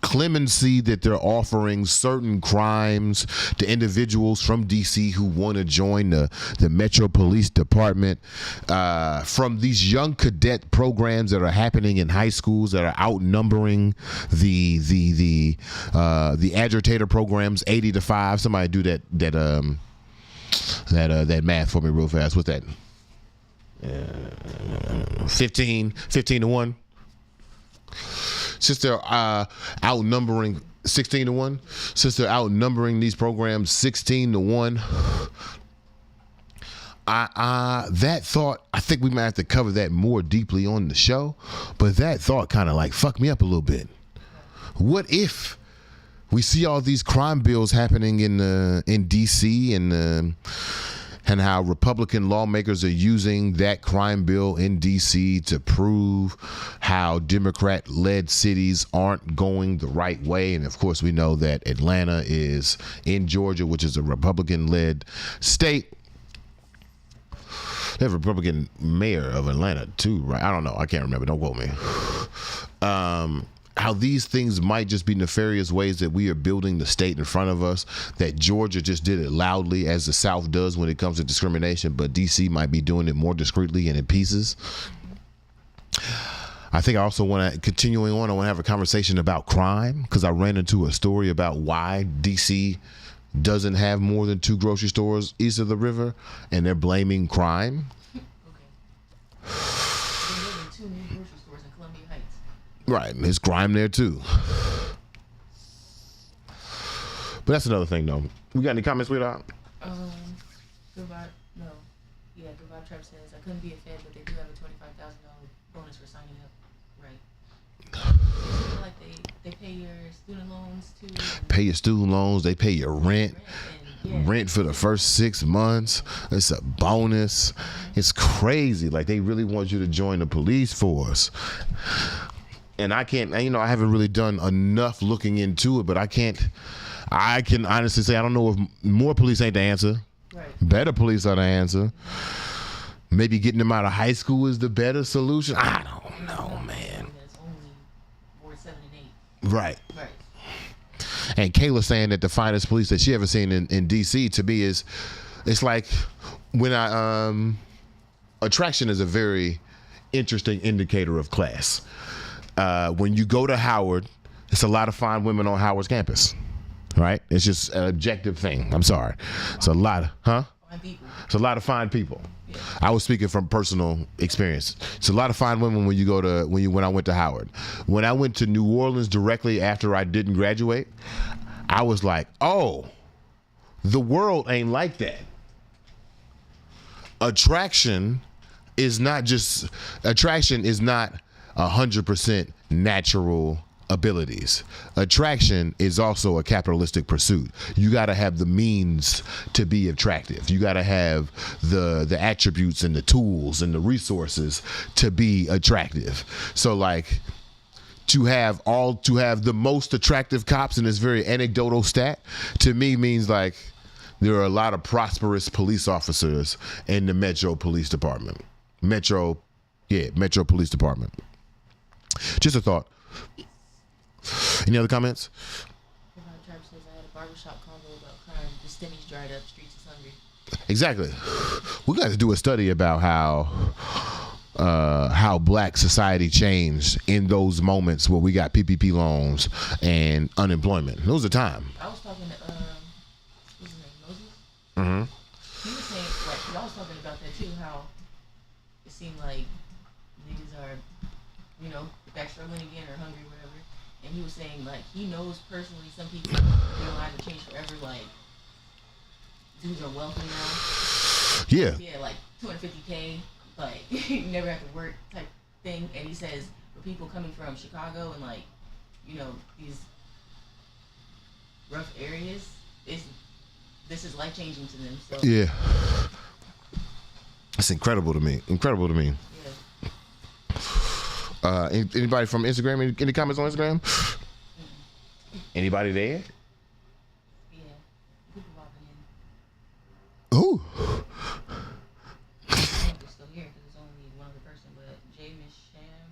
clemency that they're offering certain crimes to individuals from DC who want to join the Metro Police Department, from these young cadet programs that are happening in high schools that are outnumbering the agitator programs 80-5. Somebody do that math for me real fast. What's that? 15 to 1. Since they're outnumbering 16 to 1, since they're outnumbering these programs 16 to 1, that thought, I think we might have to cover that more deeply on the show, but that thought kind of like fucked me up a little bit. What if we see all these crime bills happening in DC and how Republican lawmakers are using that crime bill in D.C. to prove how Democrat-led cities aren't going the right way. And of course, we know that Atlanta is in Georgia, which is a Republican-led state. They have a Republican mayor of Atlanta too, right? I don't know. I can't remember. Don't quote me. How these things might just be nefarious ways that we are building the state in front of us, that Georgia just did it loudly as the South does when it comes to discrimination, but DC might be doing it more discreetly and in pieces. I think I also want to, continuing on, I want to have a conversation about crime, because I ran into a story about why DC doesn't have more than 2 grocery stores east of the river, and they're blaming crime. Right, there's crime there too. But that's another thing, though. We got any comments, sweetheart? Goodbye. No. Yeah, Goodbye Trap says, I couldn't be a Fed, but they do have a $25,000 bonus for signing up. Right. Like they pay your student loans too. Pay your student loans. They pay your rent. Rent for the first 6 months. It's a bonus. It's crazy. Like, they really want you to join the police force. And I can't, I haven't really done enough looking into it, but I can honestly say I don't know if more police ain't the answer. Right. Better police are the answer. Maybe getting them out of high school is the better solution. I don't know, man. That's only Ward 7 and 8. Right. And Kayla saying that the finest police that she ever seen in DC, to me, is, it's like when attraction is a very interesting indicator of class. When you go to Howard, it's a lot of fine women on Howard's campus, right? It's just an objective thing. I'm sorry. It's a lot of, It's a lot of fine people. Yeah. I was speaking from personal experience. It's a lot of fine women when I went to Howard. When I went to New Orleans directly after I didn't graduate, I was like, oh, the world ain't like that. attraction is not 100% natural abilities. Attraction is also a capitalistic pursuit. You got to have the means to be attractive. You got to have the attributes and the tools and the resources to be attractive. So like to have the most attractive cops in this very anecdotal stat to me means like there are a lot of prosperous police officers in the Metro Police Department. Metro Police Department. Just a thought. Any other comments? Travis says I had a barbershop convo about crime. The Stimmy's dried up, streets is hungry. Exactly. We got to do a study about how black society changed in those moments where we got PPP loans and unemployment. It was a time. I was talking to what's his name, Moses? Mm-hmm. He was saying, like, I was talking about that too, how it seemed like niggas are, back struggling again or hungry or whatever. And he was saying, like, he knows personally some people, their lives have changed forever. Like, dudes are wealthy now. Yeah. Yeah, like 250K, like, you never have to work type thing. And he says, for people coming from Chicago and, like, these rough areas, this is life changing to them. So Yeah. It's incredible to me. Yeah. Anybody from Instagram? Any comments on Instagram? Anybody there? Yeah. People popping in. Who? I think they're still here because it's only one other person, but Jay Misham,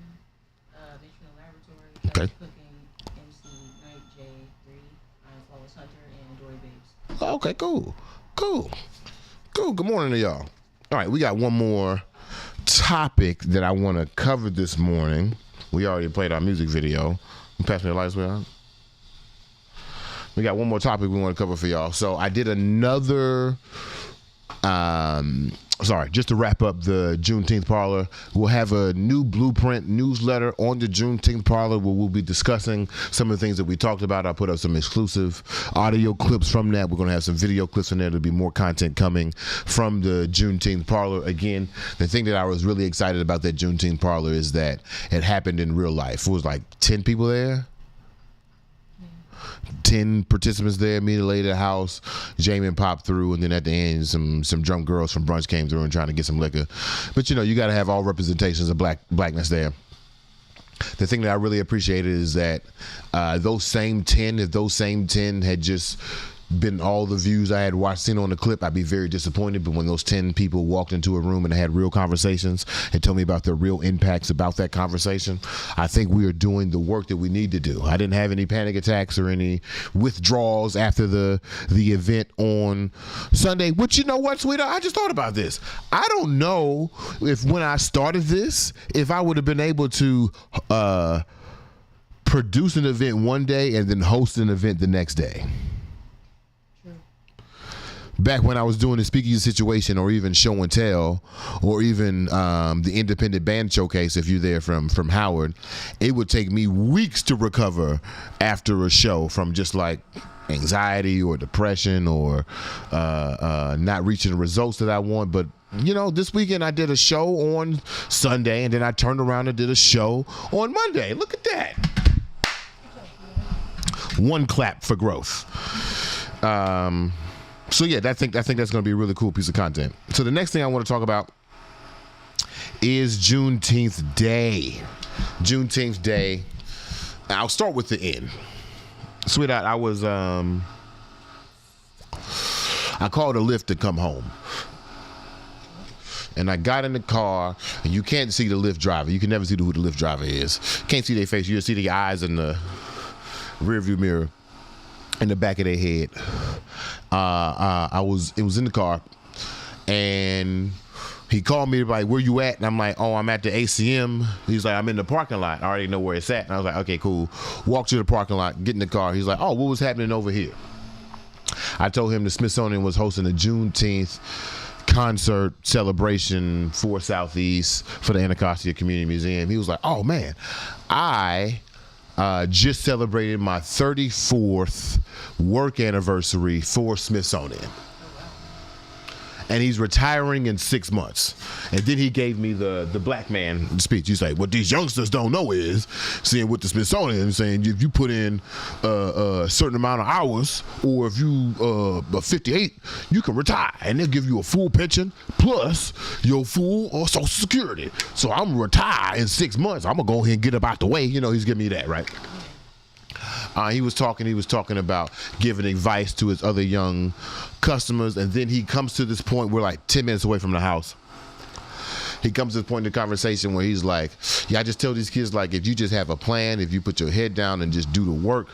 Mitchell Laboratory, Okay. Cooking, MC Night, J3, I'm Flawless Hunter, and Dory Babes. Okay, cool. Good morning to y'all. All right, we got one more topic that I want to cover this morning. We already played our music video. Pass me the lights, man. We got one more topic we want to cover for y'all. So I did another just to wrap up the Juneteenth Parlor, we'll have a new blueprint newsletter on the Juneteenth Parlor where we'll be discussing some of the things that we talked about. I'll put up some exclusive audio clips from that. We're going to have some video clips in there. There'll be more content coming from the Juneteenth Parlor. Again, the thing that I was really excited about that Juneteenth Parlor is that it happened in real life. It was like 10 people there. 10 participants there, immediately later at the house. Jamin popped through, and then at the end, some drunk girls from brunch came through and trying to get some liquor. But you got to have all representations of blackness there. The thing that I really appreciated is that if those same 10 had just been all the views I had seen on the clip, I'd be very disappointed. But when those 10 people walked into a room and they had real conversations and told me about their real impacts about that conversation, I think we are doing the work that we need to do. I didn't have any panic attacks or any withdrawals after the event on Sunday, which, you know what, sweetheart, I just thought about this. I don't know if when I started this, if I would have been able to produce an event one day and then host an event the next day. Back when I was doing the speakeasy situation, or even show and tell, or even the independent band showcase, if you're there from Howard, it would take me weeks to recover after a show from just like anxiety or depression or not reaching the results that I want. But this weekend I did a show on Sunday, and then I turned around and did a show on Monday. Look at that. One clap for growth. So yeah, I think that's going to be a really cool piece of content. So the next thing I want to talk about is Juneteenth Day. Juneteenth Day. I'll start with the end. Sweetheart, I called a Lyft to come home. And I got in the car, and you can't see the Lyft driver. You can never see who the Lyft driver is. Can't see their face. You just see the eyes in the rearview mirror in the back of their head. It was in the car, and he called me like, "Where you at?" And I'm like, "Oh, I'm at the ACM." He's like, "I'm in the parking lot. I already know where it's at." And I was like, "Okay, cool." Walk to the parking lot, get in the car. He's like, "Oh, what was happening over here?" I told him the Smithsonian was hosting a Juneteenth concert celebration for Southeast for the Anacostia Community Museum. He was like, "Oh man, I just celebrated my 34th work anniversary for Smithsonian." and he's retiring in 6 months. And then he gave me the black man speech. He's like, what these youngsters don't know is, seeing with the Smithsonian, saying if you put in a certain amount of hours, or if you are 58, you can retire, and they'll give you a full pension plus your full Social Security. So I'm retire in 6 months. I'm gonna go ahead and get up out the way. You know, he's giving me that, right? He was talking about giving advice to his other young customers, and then he comes to this point, we're like 10 minutes away from the house. He comes to the point in the conversation where he's like, yeah, I just tell these kids, like, if you just have a plan, if you put your head down and just do the work,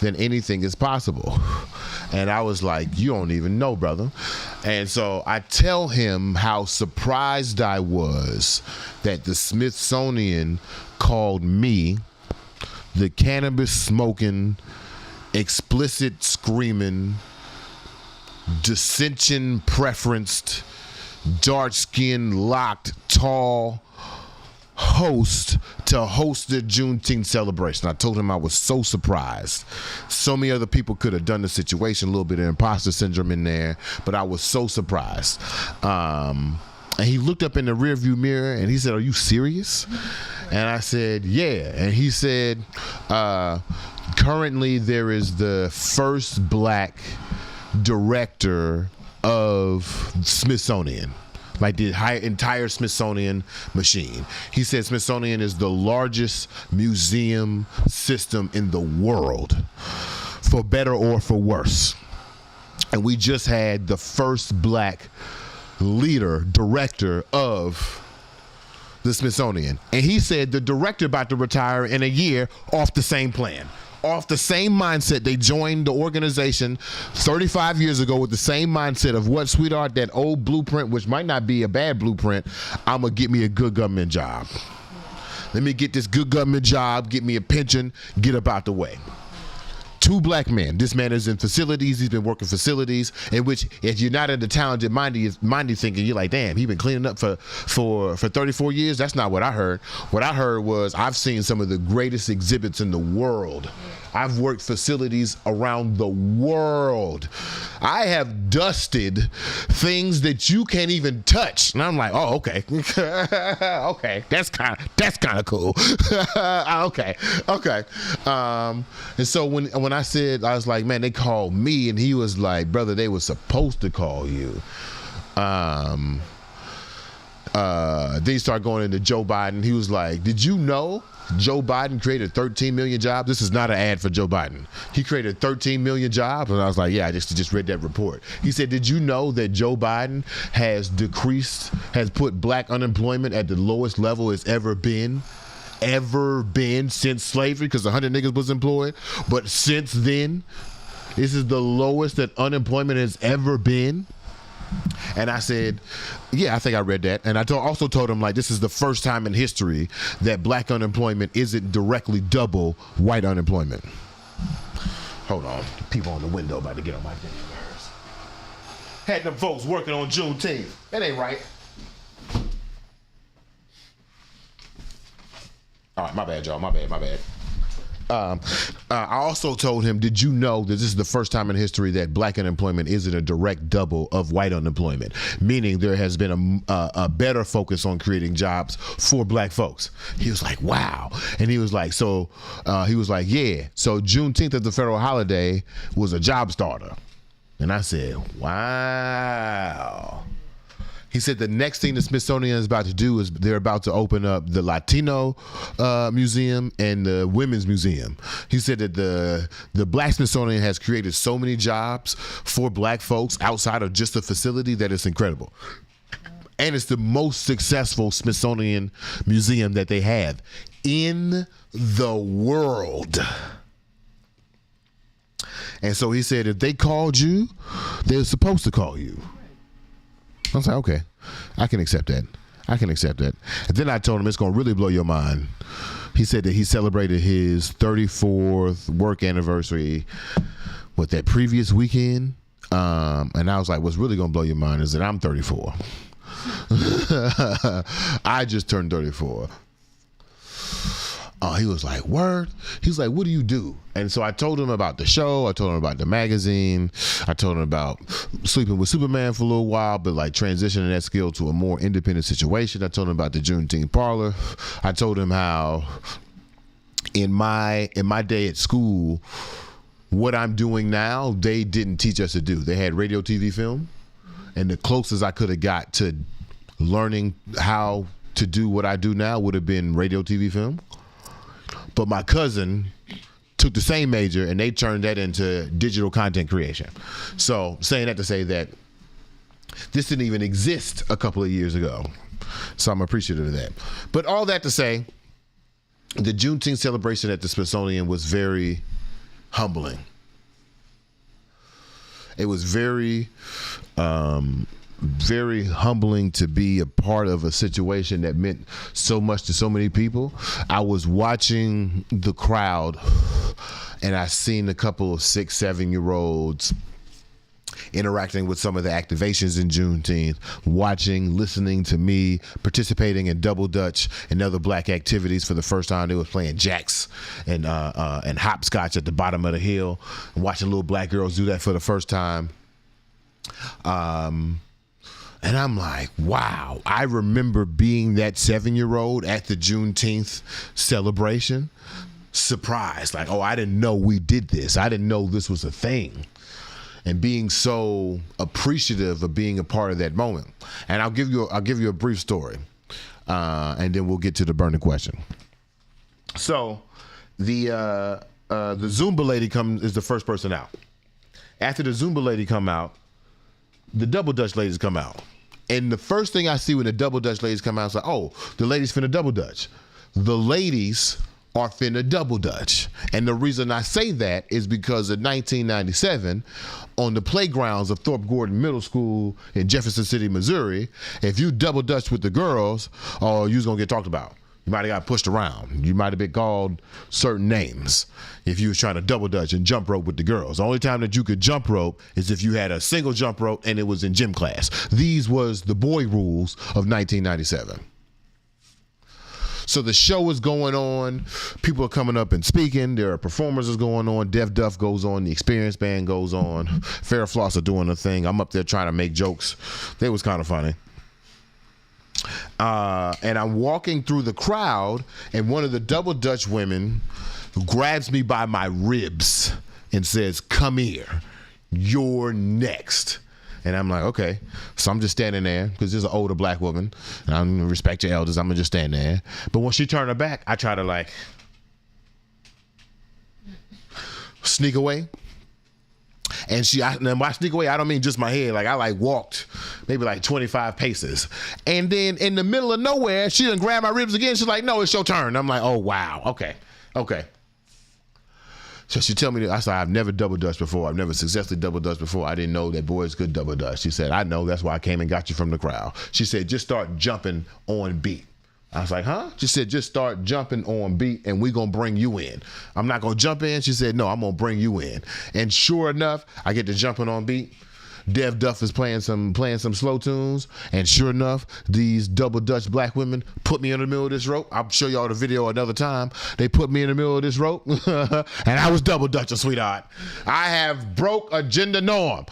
then anything is possible. And I was like, you don't even know, brother. And so I tell him how surprised I was that the Smithsonian called me the cannabis smoking, explicit screaming, dissension preferenced, dark skin locked, tall host to host the Juneteenth celebration. I told him I was so surprised. So many other people could have done the situation, a little bit of imposter syndrome in there, but I was so surprised. And he looked up in the rearview mirror and he said, are you serious? And I said, yeah. And he said, currently there is the first black director of Smithsonian, like the entire Smithsonian machine. He said Smithsonian is the largest museum system in the world, for better or for worse. And we just had the first black director of the Smithsonian. And he said the director about to retire in a year off the same plan, off the same mindset. They joined the organization 35 years ago with the same mindset of what, sweetheart, that old blueprint, which might not be a bad blueprint, I'm going to get me a good government job. Let me get this good government job, get me a pension, get up out the way. Two black men. This man is in facilities. He's been working facilities in which, if you're not in the talented mindy thinking, you're like, damn, he's been cleaning up for 34 years. That's not what I heard. What I heard was, I've seen some of the greatest exhibits in the world. I've worked facilities around the world. I have dusted things that you can't even touch. And I'm like, oh, okay. Okay. That's kind of cool. Okay. And so when I said, I was like, man, they called me, and he was like, brother, they were supposed to call you. Then he started going into Joe Biden. He was like, did you know Joe Biden created 13 million jobs? This is not an ad for Joe Biden. He created 13 million jobs. And I was like, yeah, I just read that report. He said, did you know that Joe Biden has put black unemployment at the lowest level it's ever been since slavery? Because 100 niggas was employed. But since then, this is the lowest that unemployment has ever been. And I said, yeah, I think I read that. And I also told him, like, this is the first time in history that black unemployment isn't directly double white unemployment. Hold on. People on the window about to get on my damn nerves. Had them folks working on Juneteenth. That ain't right. All right, my bad, y'all. My bad. I also told him, did you know that this is the first time in history that black unemployment isn't a direct double of white unemployment? Meaning there has been a better focus on creating jobs for black folks. He was like, wow. And he was like, yeah. So Juneteenth as the federal holiday was a job starter. And I said, wow. He said the next thing the Smithsonian is about to do is they're about to open up the Latino museum and the women's museum. He said that the Black Smithsonian has created so many jobs for black folks outside of just a facility that it's incredible. And it's the most successful Smithsonian museum that they have in the world. And so he said, if they called you, they're supposed to call you. I was like, okay, I can accept that. And then I told him it's going to really blow your mind. He said that he celebrated his 34th work anniversary with that previous weekend. And I was like, what's really going to blow your mind is that I'm 34. I just turned 34. He was like, word? He was like, what do you do? And so I told him about the show. I told him about the magazine. I told him about sleeping with Superman for a little while, but like transitioning that skill to a more independent situation. I told him about the Juneteenth Parlor. I told him how in my day at school, what I'm doing now, they didn't teach us to do. They had radio, TV, film. And the closest I could have got to learning how to do what I do now would have been radio, TV, film. But my cousin took the same major and they turned that into digital content creation. So saying that to say that this didn't even exist a couple of years ago. So I'm appreciative of that. But all that to say, the Juneteenth celebration at the Smithsonian was very humbling. It was very humbling to be a part of a situation that meant so much to so many people. I was watching the crowd and I seen a couple of 6, 7-year-olds interacting with some of the activations in Juneteenth, watching, listening to me, participating in double dutch and other black activities for the first time. They was playing jacks and hopscotch at the bottom of the hill, and watching little black girls do that for the first time. And I'm like, wow, I remember being that 7-year-old at the Juneteenth celebration, surprised, like, oh, I didn't know we did this. I didn't know this was a thing. And being so appreciative of being a part of that moment. And I'll give you a brief story, and then we'll get to the burning question. So the Zumba lady is the first person out. After the Zumba lady come out, the double dutch ladies come out. And the first thing I see when the double dutch ladies come out is like, oh, the ladies finna double dutch. The ladies are finna double dutch. And the reason I say that is because in 1997, on the playgrounds of Thorpe Gordon Middle School in Jefferson City, Missouri, if you double dutch with the girls, oh, you was gonna get talked about. You might have got pushed around. You might have been called certain names if you was trying to double dutch and jump rope with the girls. The only time that you could jump rope is if you had a single jump rope and it was in gym class. These was the boy rules of 1997. So the show is going on. People are coming up and speaking. There are performances going on. Deaf Duff goes on. The Experience Band goes on. Farrah Floss are doing a thing. I'm up there trying to make jokes. They was kind of funny. And I'm walking through the crowd, and one of the double dutch women grabs me by my ribs and says, come here, you're next. And I'm like, okay. So I'm just standing there because there's an older black woman and I'm gonna respect your elders. I'm gonna just stand there. But when she turned her back, I try to like sneak away. And when I sneak away, I don't mean just my head. Like I like walked maybe like 25 paces. And then in the middle of nowhere, she done grab my ribs again. She's like, no, it's your turn. I'm like, oh, wow. Okay. So she tell me, I said, I've never double dutched before. I've never successfully double dutched before. I didn't know that boys could double dutch. She said, I know. That's why I came and got you from the crowd. She said, just start jumping on beat. I was like, huh? She said, just start jumping on beat and we gonna bring you in. I'm not gonna jump in. She said, no, I'm gonna bring you in. And sure enough, I get to jumping on beat. Dev Duff is playing some slow tunes, and sure enough, these double dutch black women put me in the middle of this rope. I'll show y'all the video another time. They put me in the middle of this rope, and I was double dutching, sweetheart. I have broke a gender norm.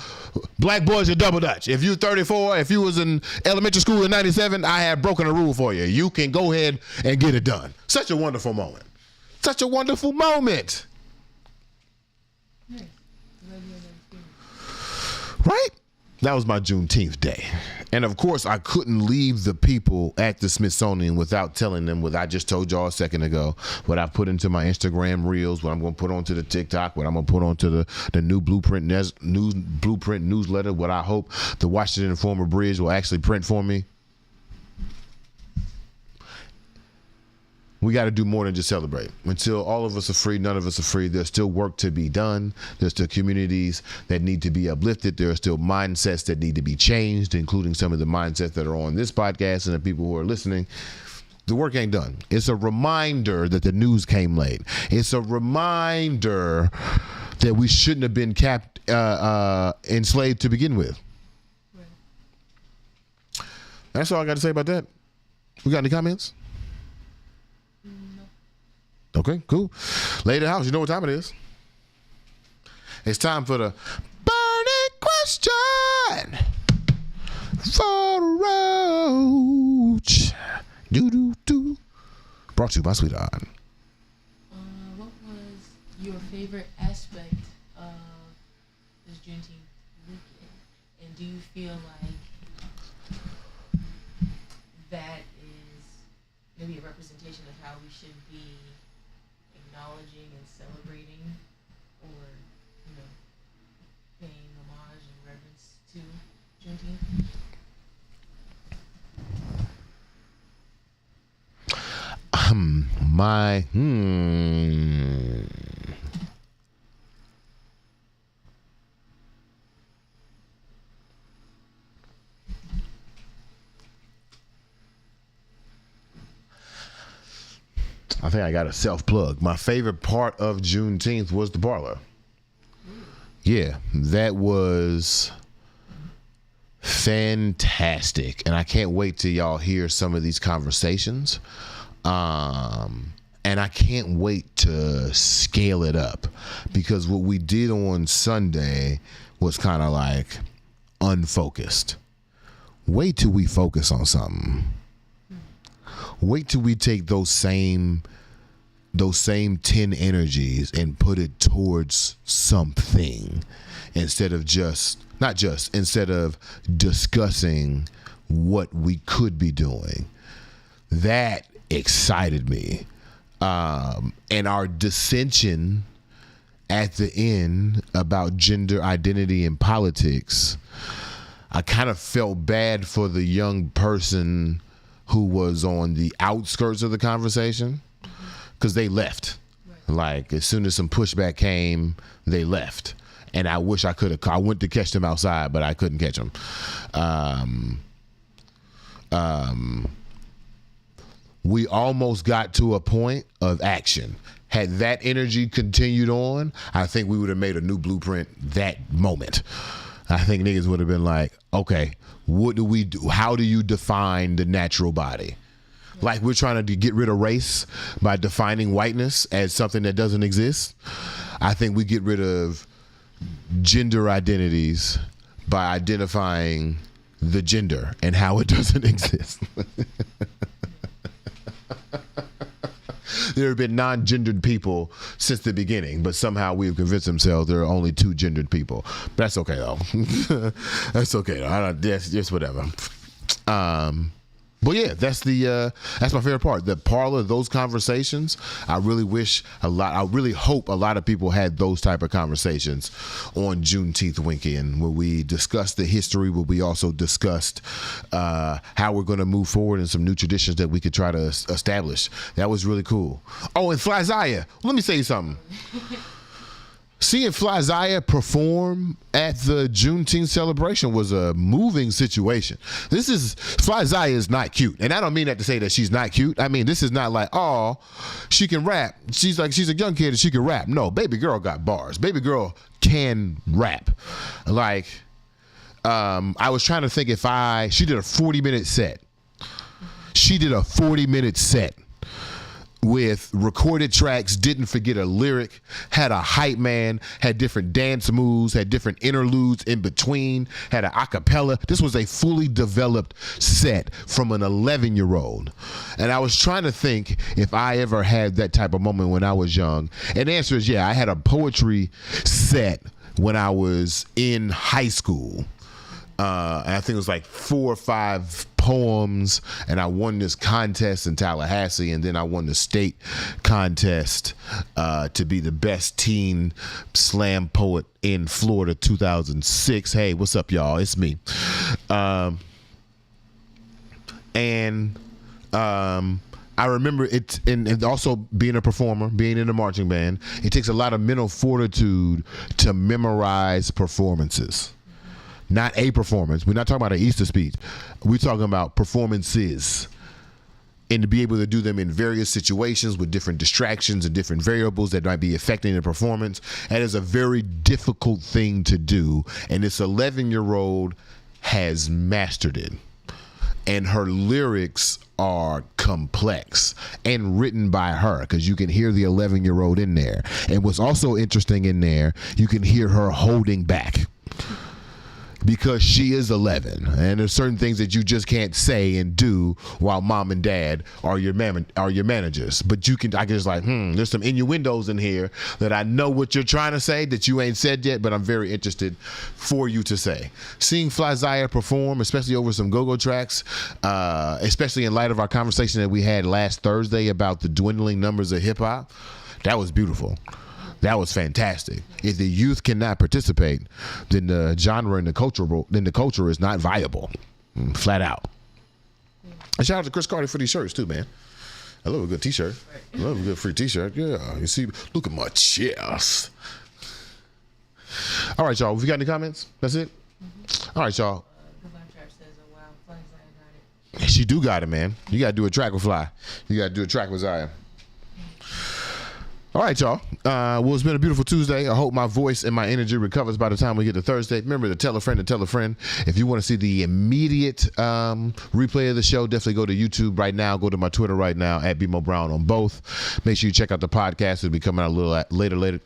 Black boys are double dutch. If you 34, if you was in elementary school in 97, I have broken a rule for you. You can go ahead and get it done. Such a wonderful moment. Such a wonderful moment. Right? That was my Juneteenth day. And of course, I couldn't leave the people at the Smithsonian without telling them what I just told y'all a second ago, what I put into my Instagram reels, what I'm going to put onto the TikTok, what I'm going to put onto the new Blueprint newsletter, what I hope the Washington Informer Bridge will actually print for me. We got to do more than just celebrate. Until all of us are free, none of us are free. There's still work to be done. There's still communities that need to be uplifted. There are still mindsets that need to be changed, including some of the mindsets that are on this podcast and the people who are listening. The work ain't done. It's a reminder that the news came late. It's a reminder that we shouldn't have been enslaved to begin with. Right. That's all I got to say about that. We got any comments? Okay, cool. Lady of the house, you know what time it is. It's time for the burning question for the roach. Do. Brought to you by Sweetheart. What was your favorite aspect of this Juneteenth weekend? And do you feel like that is maybe a representation of how we should be acknowledging and celebrating, or, paying homage and reverence to Juneteenth? I think I got a self-plug. My favorite part of Juneteenth was the Parlor. Yeah, that was fantastic. And I can't wait till y'all hear some of these conversations. And I can't wait to scale it up, because what we did on Sunday was kind of like unfocused. Wait till we focus on something. Wait till we take those same 10 energies and put it towards something, instead of instead of discussing what we could be doing. That excited me. And our dissension at the end about gender identity and politics, I kind of felt bad for the young person who was on the outskirts of the conversation, because they left. Right. Like, as soon as some pushback came, they left. And I wish I went to catch them outside, but I couldn't catch them. We almost got to a point of action. Had that energy continued on, I think we would have made a new blueprint that moment. I think niggas would have been like, okay, what do we do? How do you define the natural body? Like, we're trying to get rid of race by defining whiteness as something that doesn't exist. I think we get rid of gender identities by identifying the gender and how it doesn't exist. There have been non-gendered people since the beginning, but somehow we've convinced themselves there are only two gendered people. But that's okay though. That's okay though. That's just whatever. But yeah, that's my favorite part. The Parlor, those conversations. I really hope a lot of people had those type of conversations on Juneteenth weekend, where we discussed the history, where we also discussed how we're going to move forward and some new traditions that we could try to establish. That was really cool. Oh, and Fly Zaya, let me say something. Seeing Fly Zaya perform at the Juneteenth celebration was a moving situation. Fly Zaya is not cute. And I don't mean that to say that she's not cute. I mean, this is not like, oh, she can rap. She's a young kid and she can rap. No, baby girl got bars. Baby girl can rap. Like, I was trying to think she did a 40-minute set. She did a 40-minute set with recorded tracks, didn't forget a lyric, had a hype man, had different dance moves, had different interludes in between, had an acapella. This was a fully developed set from an 11-year-old. And I was trying to think if I ever had that type of moment when I was young. And the answer is yeah, I had a poetry set when I was in high school. And I think it was like 4 or 5 poems, and I won this contest in Tallahassee, and then I won the state contest to be the best teen slam poet in Florida 2006. Hey, what's up, y'all? It's me. I remember it, and also being a performer, being in a marching band, it takes a lot of mental fortitude to memorize performances. Not a performance. We're not talking about an Easter speech. We're talking about performances. And to be able to do them in various situations with different distractions and different variables that might be affecting the performance. That is a very difficult thing to do. And this 11-year-old has mastered it. And her lyrics are complex and written by her, because you can hear the 11-year-old in there. And what's also interesting in there, you can hear her holding back, because she is 11, and there's certain things that you just can't say and do while mom and dad are your managers. But I can just like, there's some innuendos in here that I know what you're trying to say that you ain't said yet, but I'm very interested for you to say. Seeing Flyzaya perform, especially over some go-go tracks, especially in light of our conversation that we had last Thursday about the dwindling numbers of hip hop, that was beautiful. That was fantastic. If the youth cannot participate, then the genre and the culture is not viable, flat out. And shout out to Chris Carter for these shirts too, man. I love a good T-shirt. I love a good free T-shirt. Yeah, you see, look at my chest. All right, y'all. We got any comments? That's it. All right, y'all. She do got it, man. You got to do a track with Fly. You got to do a track with Zaya. All right, y'all. Well, it's been a beautiful Tuesday. I hope my voice and my energy recovers by the time we get to Thursday. Remember to tell a friend to tell a friend. If you want to see the immediate replay of the show, definitely go to YouTube right now. Go to my Twitter right now, at BeMo Brown on both. Make sure you check out the podcast. It'll be coming out a little later.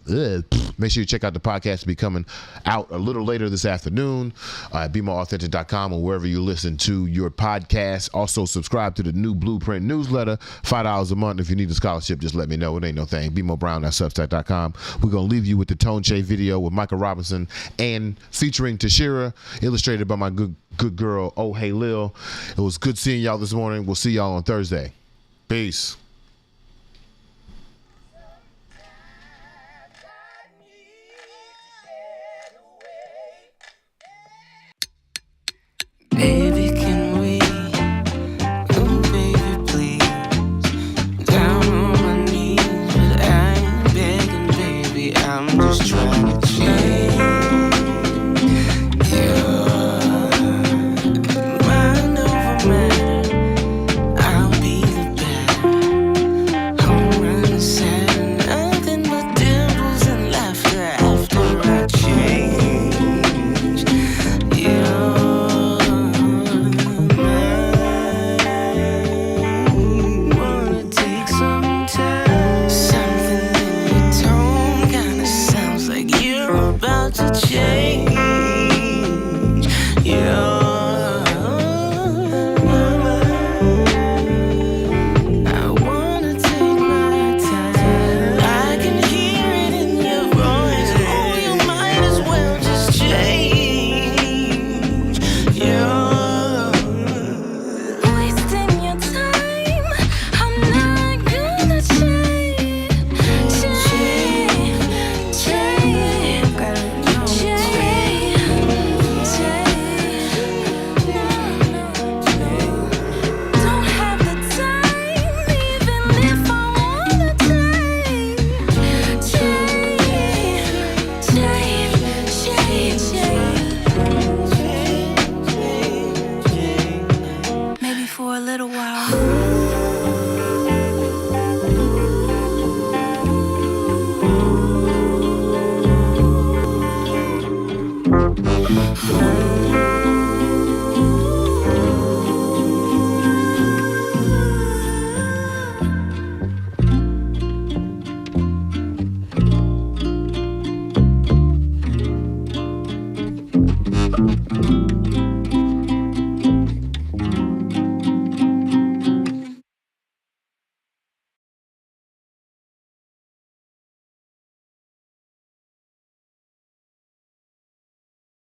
Make sure you check out the podcast. It'll be coming out a little later this afternoon at BeMoAuthentic.com or wherever you listen to your podcast. Also, subscribe to the new Blueprint newsletter. $5 a month. If you need a scholarship, just let me know. It ain't no thing. BeMoBrown.substack.com. We're going to leave you with the Tone Shea video with Michael Robinson and featuring Tashira, illustrated by my good girl, Oh Hey Lil. It was good seeing y'all this morning. We'll see y'all on Thursday. Peace.